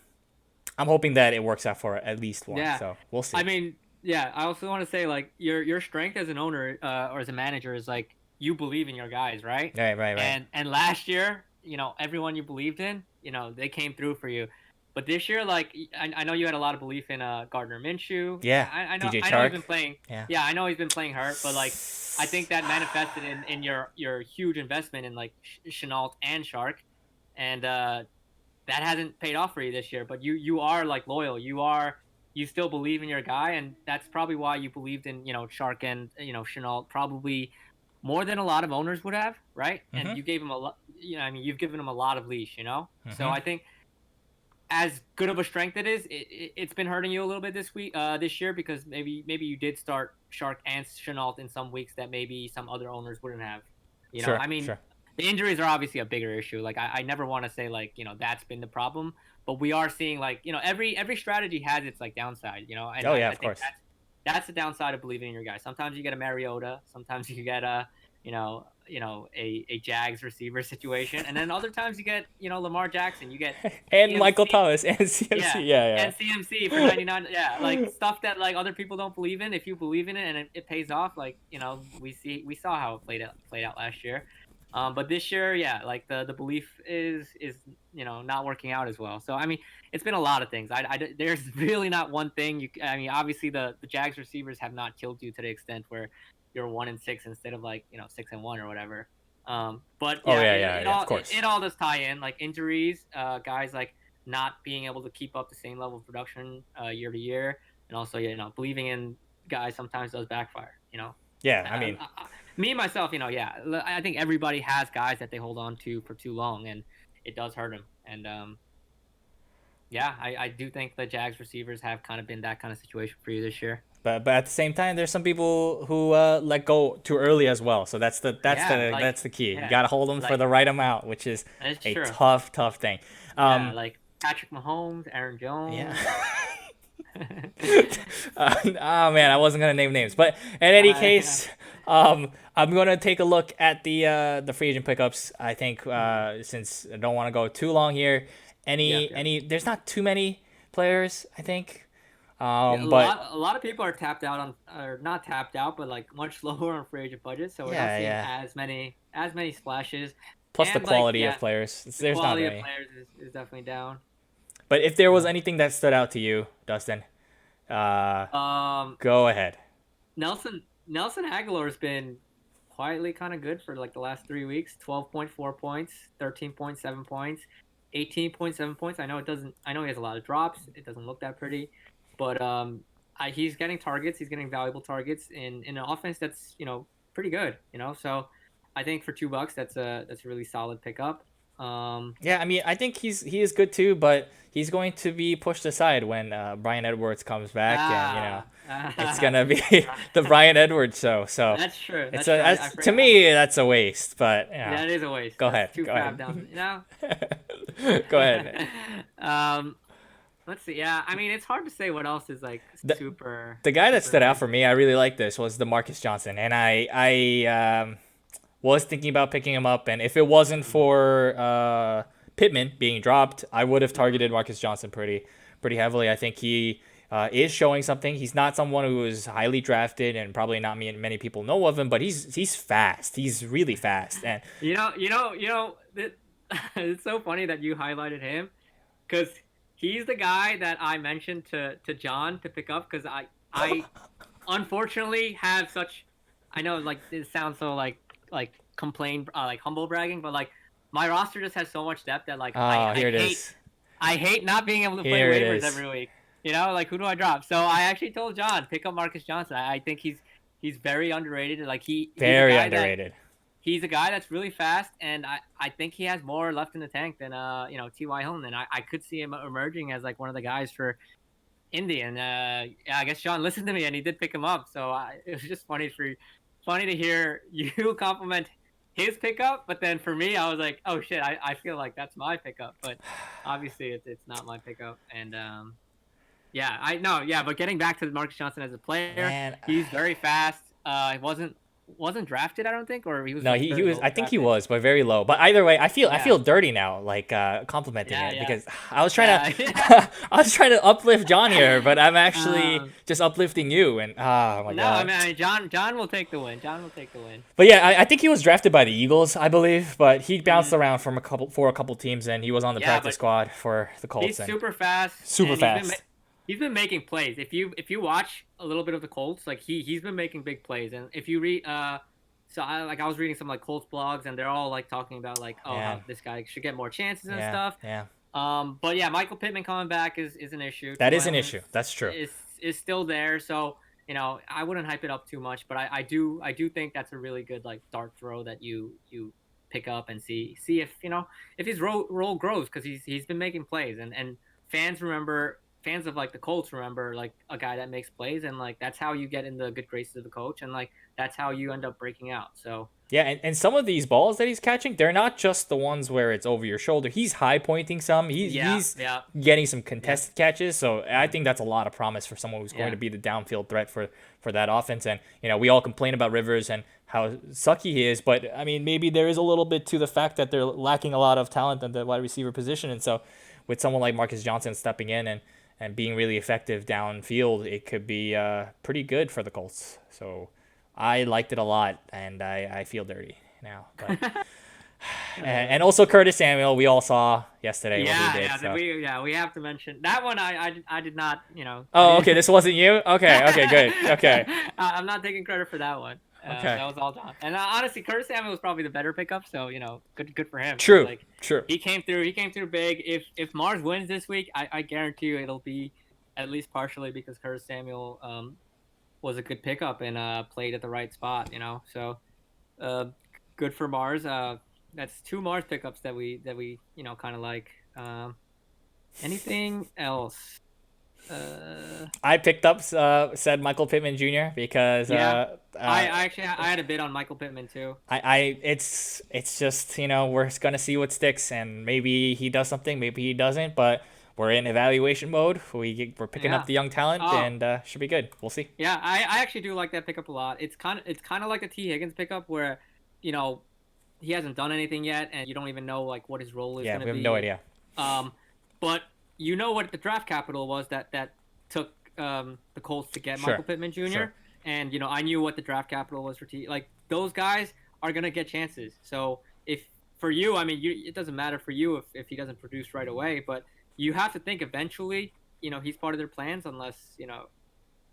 I'm hoping that it works out for at least one. Yeah, So we'll see. I mean, yeah. I also want to say like your strength as an owner or as a manager is like you believe in your guys, right? Right, right, right. And last year, everyone you believed in, they came through for you. But this year, like I know you had a lot of belief in Gardner Minshew. Yeah, DJ I know he's Chark. been playing. Yeah. Yeah, I know he's been playing hurt, but like I think that manifested in your huge investment in like Chenault and Shark, and that hasn't paid off for you this year. But you are like loyal. You still believe in your guy, and that's probably why you believed in Shark and Chenault probably more than a lot of owners would have, right? Mm-hmm. And you gave him a lot. I mean, you've given him a lot of leash, So Mm-hmm. I think as good of a strength it is, it's been hurting you a little bit this year, because maybe you did start Shark and Chenault in some weeks that maybe some other owners wouldn't have. Sure, I mean, sure. the injuries are obviously a bigger issue. Like I never want to say like that's been the problem, but we are seeing like every strategy has its like downside. And Oh yeah, I of think course. that's the downside of believing in your guys. Sometimes you get a Mariota, sometimes you get a a Jags receiver situation, and then other times you get Lamar Jackson, you get And Michael CMC, Thomas and yeah, CMC. Yeah, yeah. and CMC for 99, yeah, like stuff that like other people don't believe in. If you believe in it and it pays off, like we saw how it played out last year. But this year, yeah, like the belief is not working out as well. So I mean, it's been a lot of things. There's really not one thing. I mean, obviously the Jags receivers have not killed you to the extent where you're 1-6 instead of like 6-1 or whatever. But Oh yeah, yeah, it, yeah, it yeah. Of all course. it all does tie in, like injuries, guys like not being able to keep up the same level of production year to year, and also believing in guys sometimes does backfire. Yeah, I I, mean, me myself, yeah, I think everybody has guys that they hold on to for too long, and it does hurt them. And yeah, I do think the Jags receivers have kind of been that kind of situation for you this year. but at the same time, there's some people who let go too early as well. So Yeah, like that's the key. You yeah, gotta hold them for like the right amount, which is that's a true. tough thing. Yeah, like Patrick Mahomes, Aaron Yeah. Jones. Oh man, I wasn't gonna name names, but in any Yeah. case, I'm gonna take a look at the free agent pickups. I think Mhm. since I don't want to go too long here, Yep, yep. there's not too many players. I think, Yeah, but a lot of people are tapped out on, or not tapped out, but like much lower on free agent budget. So we're not yeah, seeing yeah. as many splashes, Plus the and like quality of yeah, players, the there's not quality of many. players is definitely down. But if there was Uh, anything that stood out to you, Dustin, uh, um, go ahead. Nelson Aguilar has been quietly kind of good for like the last 3 weeks. 12.4 points, 13.7 points, 18.7 points. I know he has a lot of drops. It doesn't look that pretty, but he's getting targets. He's getting valuable targets in an offense that's pretty good. So I think for $2, that's a really solid pickup. Um, Yeah, I mean, I think he is good too, but he's going to be pushed aside when Brian Edwards comes back, and it's gonna be the Brian Edwards show. So that's true. it's That's true. to me that's a waste. But That is a waste. go That's ahead, two go fab ahead, down. go ahead, man. um, let's see. Yeah, I mean, it's hard to say what else is like The super the guy that super stood out for amazing. me, I really like this was the Marcus Johnson, and I was thinking about picking him up, and if it wasn't Mhm. for Pittman being dropped, I would have Mhm. targeted Marcus Johnson pretty heavily. I think he is showing something. He's not someone who is highly drafted, and probably not many people know of him, but he's fast. He's really fast, and It's so funny that you highlighted him, because he's the guy that I mentioned to John to pick up, because I unfortunately have such. I know, like, it sounds so like complain, like humble bragging, but like my roster just has so much depth that like oh, here it is. I hate not being able to play Here it waivers is. every week. Like, who do I drop? So I actually told John, pick up Marcus Johnson. I think he's very underrated. Like Very underrated. he's a guy that's really fast, and I think he has more left in the tank than T.Y. Hilton. And I could see him emerging as like one of the guys for Indy. And yeah, I guess John listened to me and he did pick him up. So it was just funny to hear you compliment his pickup, but then for me, I was like, oh shit, I feel like that's my pickup, but obviously it's not my pickup. And yeah, I know, yeah, but getting back to Marcus Johnson as a player, Man, he's very fast. He wasn't drafted, I don't think, or he was no, like he very was. low I think he drafted. was, but very low. But either way, I Yeah, feel dirty now, like complimenting yeah, it yeah, because I was trying yeah, to yeah. I was trying to uplift John here, but I'm actually Um, just uplifting you. And oh my no, I god. mean, John will take the win. John will take the win. But yeah, I think he was drafted by the Eagles, I believe. But he bounced Mm, around from a couple teams, and he was on the yeah, practice but squad for the Colts he's and super fast, super and fast. he's been making plays. If you watch a little bit of the Colts, like he's been making big plays. And if you read so I was reading some like Colts blogs, and they're all like talking about like, oh, Yeah, how this guy should get more chances and yeah, stuff. yeah. But yeah, Michael Pittman coming back is an issue. That T.Y. is an Hilton issue. That's true. is still there, so I wouldn't hype it up too much. But I do think that's a really good like dart throw that you pick up and see if if his role grows, because he's been making plays. And fans of like the Colts remember like a guy that makes plays, and like that's how you get in the good graces of the coach, and like that's how you end up breaking out. So Yeah, and some of these balls that he's catching, they're not just the ones where it's over your shoulder. He's high pointing some. yeah, He's yeah, getting some yeah, contested catches. So I think that's a lot of promise for someone who's going yeah, to be the downfield threat for that offense. And we all complain about Rivers and how sucky he is, but I mean maybe there is a little bit to the fact that they're lacking a lot of talent at the wide receiver position. And so with someone like Marcus Johnson stepping in and being really effective downfield, it could be pretty good for the Colts. So I liked it a lot, and I feel dirty now. But and also Curtis Samuel, we all saw yesterday what he yeah, did. yeah. So. We have to mention that one. I did not, I Oh, okay. didn't. This wasn't you. Okay, okay, good. Okay, I'm not taking credit for that one. okay. That was all John. And honestly, Curtis Samuel was probably the better pickup. So good for him. 'Cause, True, like true. he came through. He came through big. If Mars wins this week, I guarantee you it'll be at least partially because Curtis Samuel was a good pickup and played at the right spot. So uh, good for Mars. That's two Mars pickups that we kind of like. Anything else? I picked up said Michael Pittman Jr. because Yeah, I uh, actually I had a bid on Michael Pittman too. I it's just we're gonna see what sticks, and maybe he does something, maybe he doesn't, but we're in evaluation mode. We're picking up Yeah. the young talent, Oh, and should be good. We'll see. yeah. I actually do like that pickup a lot. It's kind of like a T Higgins pickup where, you know, he hasn't done anything yet, and you don't even know like what his role is Yeah, going to we have no be. idea. Um, but you know what the draft capital was that took the Colts to get Sure, Michael Pittman Jr. sure. And I knew what the draft capital was for T. Like those guys are gonna get chances. So if for you, I mean, it doesn't matter for you if he doesn't produce right away, but you have to think eventually, he's part of their plans unless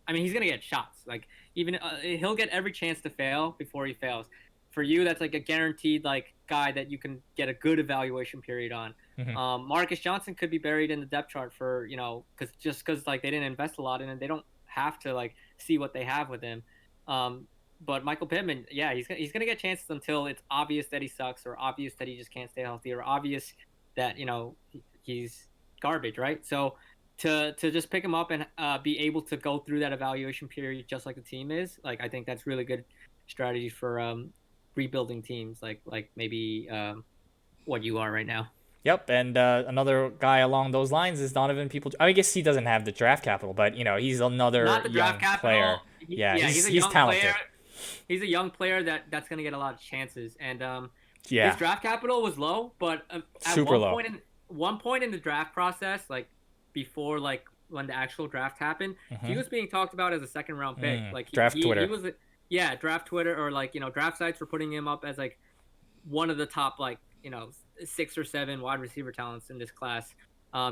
I mean, he's gonna get shots. Like even he'll get every chance to fail before he fails. For you, that's like a guaranteed like guy that you can get a good evaluation period on. Hmm. Marcus Johnson could be buried in the depth chart for because like they didn't invest a lot in it. They don't have to like see what they have with him. But Michael Pittman, yeah, he's gonna get chances until it's obvious that he sucks or obvious that he just can't stay healthy or obvious that he's garbage, right? So to just pick him up and be able to go through that evaluation period just like the team is, like I think that's really good strategy for rebuilding teams like maybe what you are right now. Yep, and another guy along those lines is Donovan People. I guess he doesn't have the draft capital, but he's another Not the draft young player. capital. Yeah, Yeah, he's he's a young talented. player. He's a young player that's going to get a lot of chances, and his Yeah, draft capital was low, but at super low. one point in the draft process, like before like when the actual draft happened, he Hmm. was being talked about as a second round pick. Like Draft he Twitter. was yeah, draft Twitter or like draft sites were putting him up as like one of the top like 6 or 7 wide receiver talents in this class.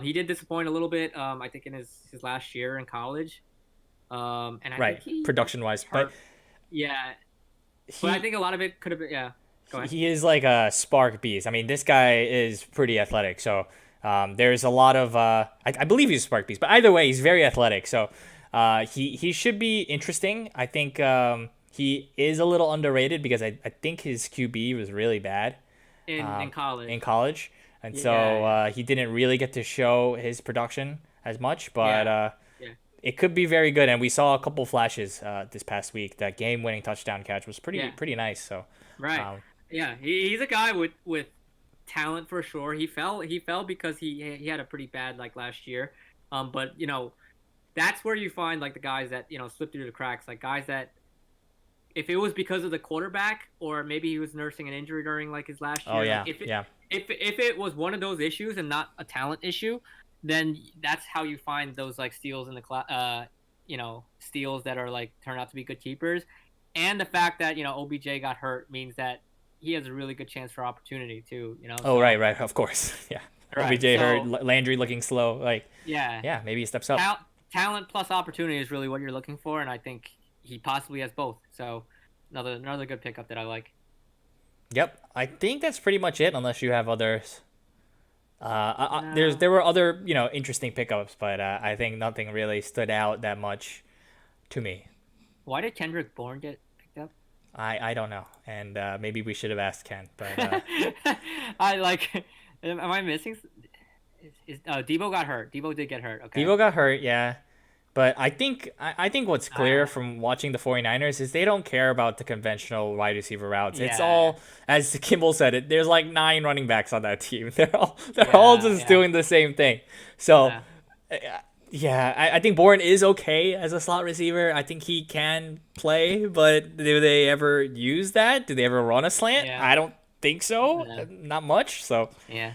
He did disappoint a little bit. I think in his last year in college. And I think Right, he production wise, but hurt. Yeah, but I he think a lot of it could have been. Yeah, go ahead. he is like a spark beast. I mean, this guy is pretty athletic, so there's a lot of I believe he's a spark beast, but either way, he's very athletic. So he should be interesting. I think he is a little underrated because I think his QB was really bad In in college. college, and so Yeah, yeah, he didn't really get to show his production as much. But yeah, yeah, it could be very good, and we saw a couple flashes this past week. That game-winning touchdown catch was yeah. pretty nice. So, Right. um, Yeah, he's a guy with talent for sure. He fell because he had a pretty bad like last year. But that's where you find like the guys that slip through the cracks, like guys that if it was because of the quarterback or maybe he was nursing an injury during like his last oh year, like yeah, yeah, if it was one of those issues and not a talent issue, then that's how you find those like steals in the class, steals that are like turn out to be good keepers. And the fact that OBJ got hurt means that he has a really good chance for opportunity too. Oh So right, of course, yeah. right, OBJ hurt, so Landry looking slow. Like, yeah, yeah, maybe he steps up. talent plus opportunity is really what you're looking for, and I think he possibly has both. So another good pickup that I like. Yep, I think that's pretty much it, unless you have others. No. There were other interesting pickups, but I think nothing really stood out that much to me. Why did Kendrick Bourne get picked up? I don't know, and maybe we should have asked Ken, but I like. Am I missing? Debo got hurt. Debo did get hurt. Okay. Debo got hurt, yeah. But I think what's clear from watching the 49ers is they don't care about the conventional wide receiver routes. It's Yeah. all, as Kimball said it, there's like 9 running backs on that team. They're all Yeah. just Yeah. doing the same thing. So Yeah. uh, yeah, I think Bourne is okay as a slot receiver. I think he can play, but do they ever use that? Do they ever run a slant? Yeah. I don't think so. Yeah. Not much. So Yeah.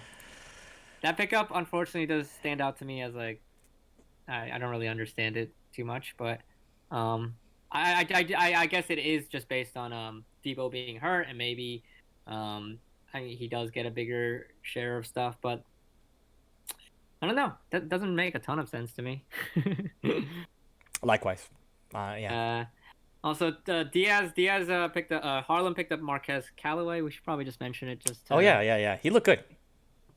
That pickup unfortunately does stand out to me as like I don't really understand it too much, but um I guess it is just based on Debo being hurt and maybe he does get a bigger share of stuff, but I don't know. That doesn't make a ton of sense to me. likewise, yeah. Also, Diaz picked up Harlem picked up Marquez Callaway. We should probably just mention it just Oh to, yeah. He looked good.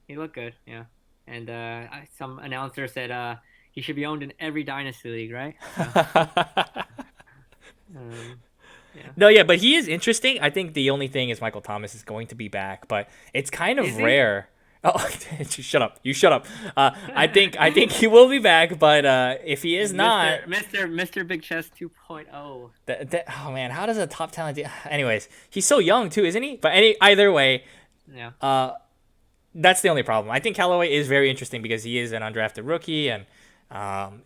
he looked good, yeah. And some announcer said he should be owned in every dynasty league, right? So, um, yeah. No, yeah, but he is interesting. I think the only thing is Michael Thomas is going to be back, but it's kind Is of he? rare. Oh, shut up! You shut up. I think he will be back, but if he is not, Mr. Big Chest 2.0. oh man, how does a top talent? Anyways, he's so young too, isn't he? But either way, Yeah. that's the only problem. I think Callaway is very interesting because he is an undrafted rookie, and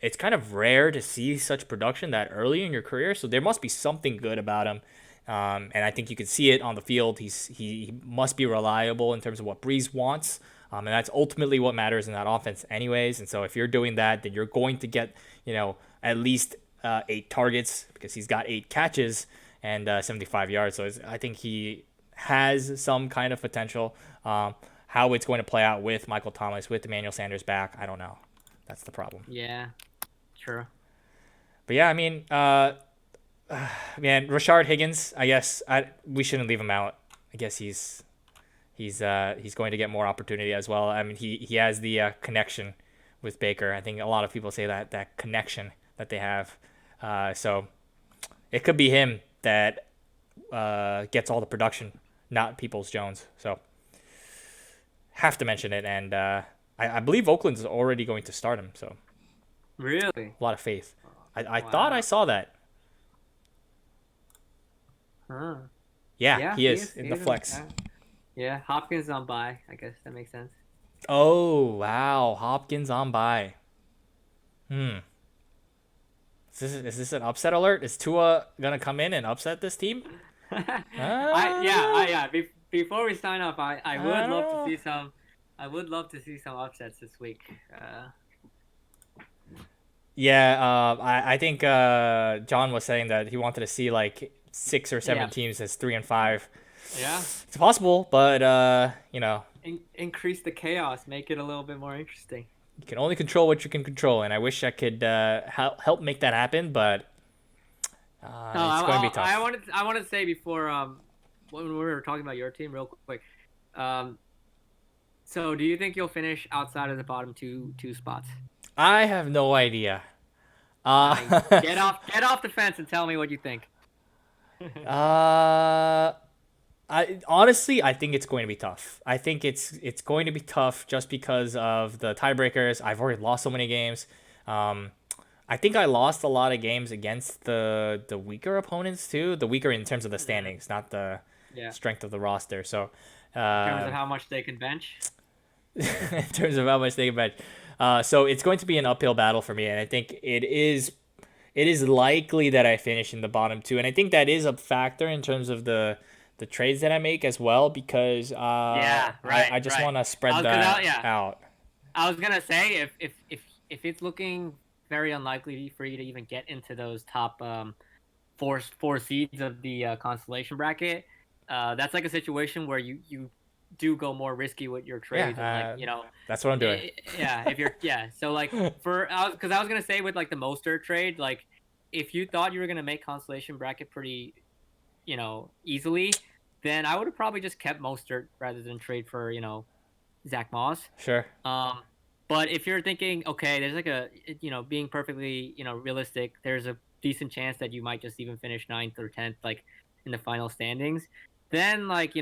it's kind of rare to see such production that early in your career. So there must be something good about him, and I think you can see it on the field. He must be reliable in terms of what Breeze wants, and that's ultimately what matters in that offense, anyways. And so if you're doing that, then you're going to get at least 8 targets because he's got 8 catches and 75 yards. So I think he has some kind of potential. How it's going to play out with Michael Thomas, with Emmanuel Sanders back, I don't know. That's the problem. Yeah. True. But yeah, I mean, man, Rashard Higgins, I guess we shouldn't leave him out. I guess he's going to get more opportunity as well. I mean, he has the connection with Baker. I think a lot of people say that connection that they have. So it could be him that gets all the production, not Peoples-Jones. So have to mention it, and I believe Oakland's already going to start him, so Really? a lot of faith. I Wow. thought I saw that. Huh. Yeah, he is in the flex. Yeah, Hopkins on bye. I guess that makes sense. Oh, wow. Hopkins on bye. Is this an upset alert? Is Tua going to come in and upset this team? Before we sign off, I I would don't love know. to see some. I would love to see some upsets this week. Yeah, I think John was saying that he wanted to see like 6 or 7 Yeah. teams as 3 and 5. Yeah. It's possible, but Increase the chaos, make it a little bit more interesting. you can only control what you can control, and I wish I could help make that happen, but it's going to be tough. I wanted to say before when we were talking about your team real quick. So do you think you'll finish outside of the bottom two spots? I have no idea. Get off the fence and tell me what you think. I think it's going to be tough. I think it's going to be tough just because of the tiebreakers. I've already lost so many games. I think I lost a lot of games against the weaker opponents too. The weaker in terms of the standings, not the strength of the roster. So In terms of how much they can bench. in terms of how much they can bench. So it's going to be an uphill battle for me, and I think it is likely that I finish in the bottom 2, and I think that is a factor in terms of the trades that I make as well, because I just want to spread that out. I was gonna say if it's looking very unlikely for you to even get into those top four seeds of the constellation bracket, that's like a situation where you do go more risky with your trades, and that's what I'm doing. So like because I was gonna say with like the Mostert trade, like if you thought you were gonna make constellation bracket pretty easily, then I would have probably just kept Mostert rather than trade for Zach Moss. Sure. But if you're thinking, okay, there's like a being perfectly realistic, there's a decent chance that you might just even finish 9th or 10th like in the final standings, then like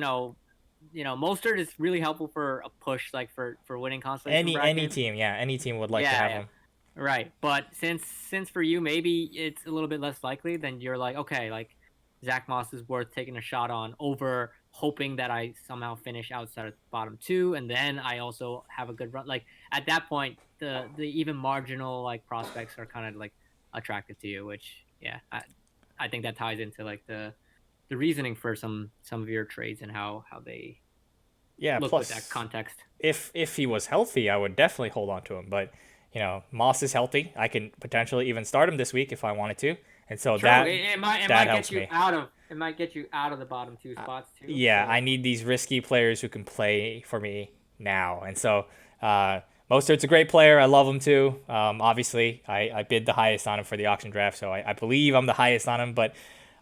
Mostert is really helpful for a push, like for winning consolation Any brackets. team, yeah, any team would like to Yeah, have yeah. him. Right. But since for you maybe it's a little bit less likely, then you're like, okay, like Zach Moss is worth taking a shot on over hoping that I somehow finish outside of the bottom two, and then I also have a good run. Like at that point, the even marginal like prospects are kind of like attractive to you, which yeah, I think that ties into like the reasoning for some of your trades and how they Yeah, look with that plus context. if he was healthy, I would definitely hold on to him. But Moss is healthy. I can potentially even start him this week if I wanted to, and so True. that It might helps get you me. out of the bottom two spots too. Yeah, I So need these risky players who can play for me now, and so Mostert's a great player. I love him too. Obviously, I bid the highest on him for the auction draft, so I believe I'm the highest on him. But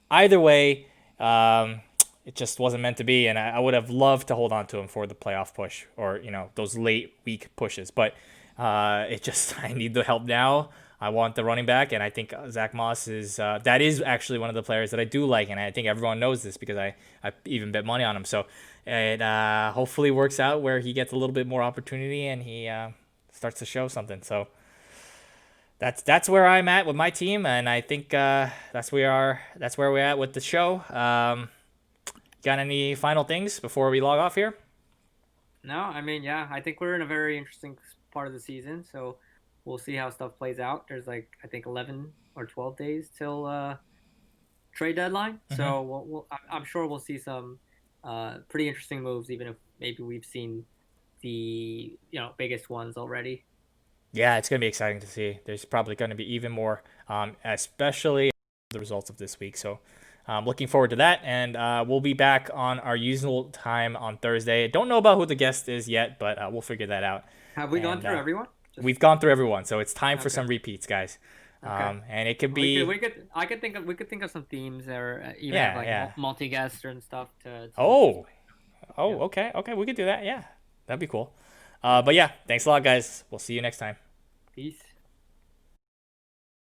either way, it just wasn't meant to be, and I would have loved to hold on to him for the playoff push or those late week pushes. But it just I need the help now. I want the running back, and I think Zach Moss is that is actually one of the players that I do like, and I think everyone knows this because I even bet money on him. So it hopefully works out where he gets a little bit more opportunity and he starts to show something. So that's where I'm at with my team, and I think that's where we're at with the show. Got any final things before we log off here? no, I mean, yeah, I think we're in a very interesting part of the season. So we'll see how stuff plays out. There's like I think 11 or 12 days till trade deadline. Mm-hmm. So I'm sure we'll see some pretty interesting moves, even if maybe we've seen the biggest ones already. Yeah, it's gonna be exciting to see. There's probably going to be even more, especially the results of this week. So, looking forward to that, and we'll be back on our usual time on Thursday. Don't know about who the guest is yet, but we'll figure that out. Have we gone And through everyone? Just we've gone through everyone, so it's time for okay. some repeats, guys. Okay. And it could We be, could we could think of some themes or even have yeah, like yeah. multi guests and stuff to Oh, yeah. okay, okay, we could do that. Yeah, that'd be cool. Yeah. But yeah, thanks a lot, guys. We'll see you next time. Peace.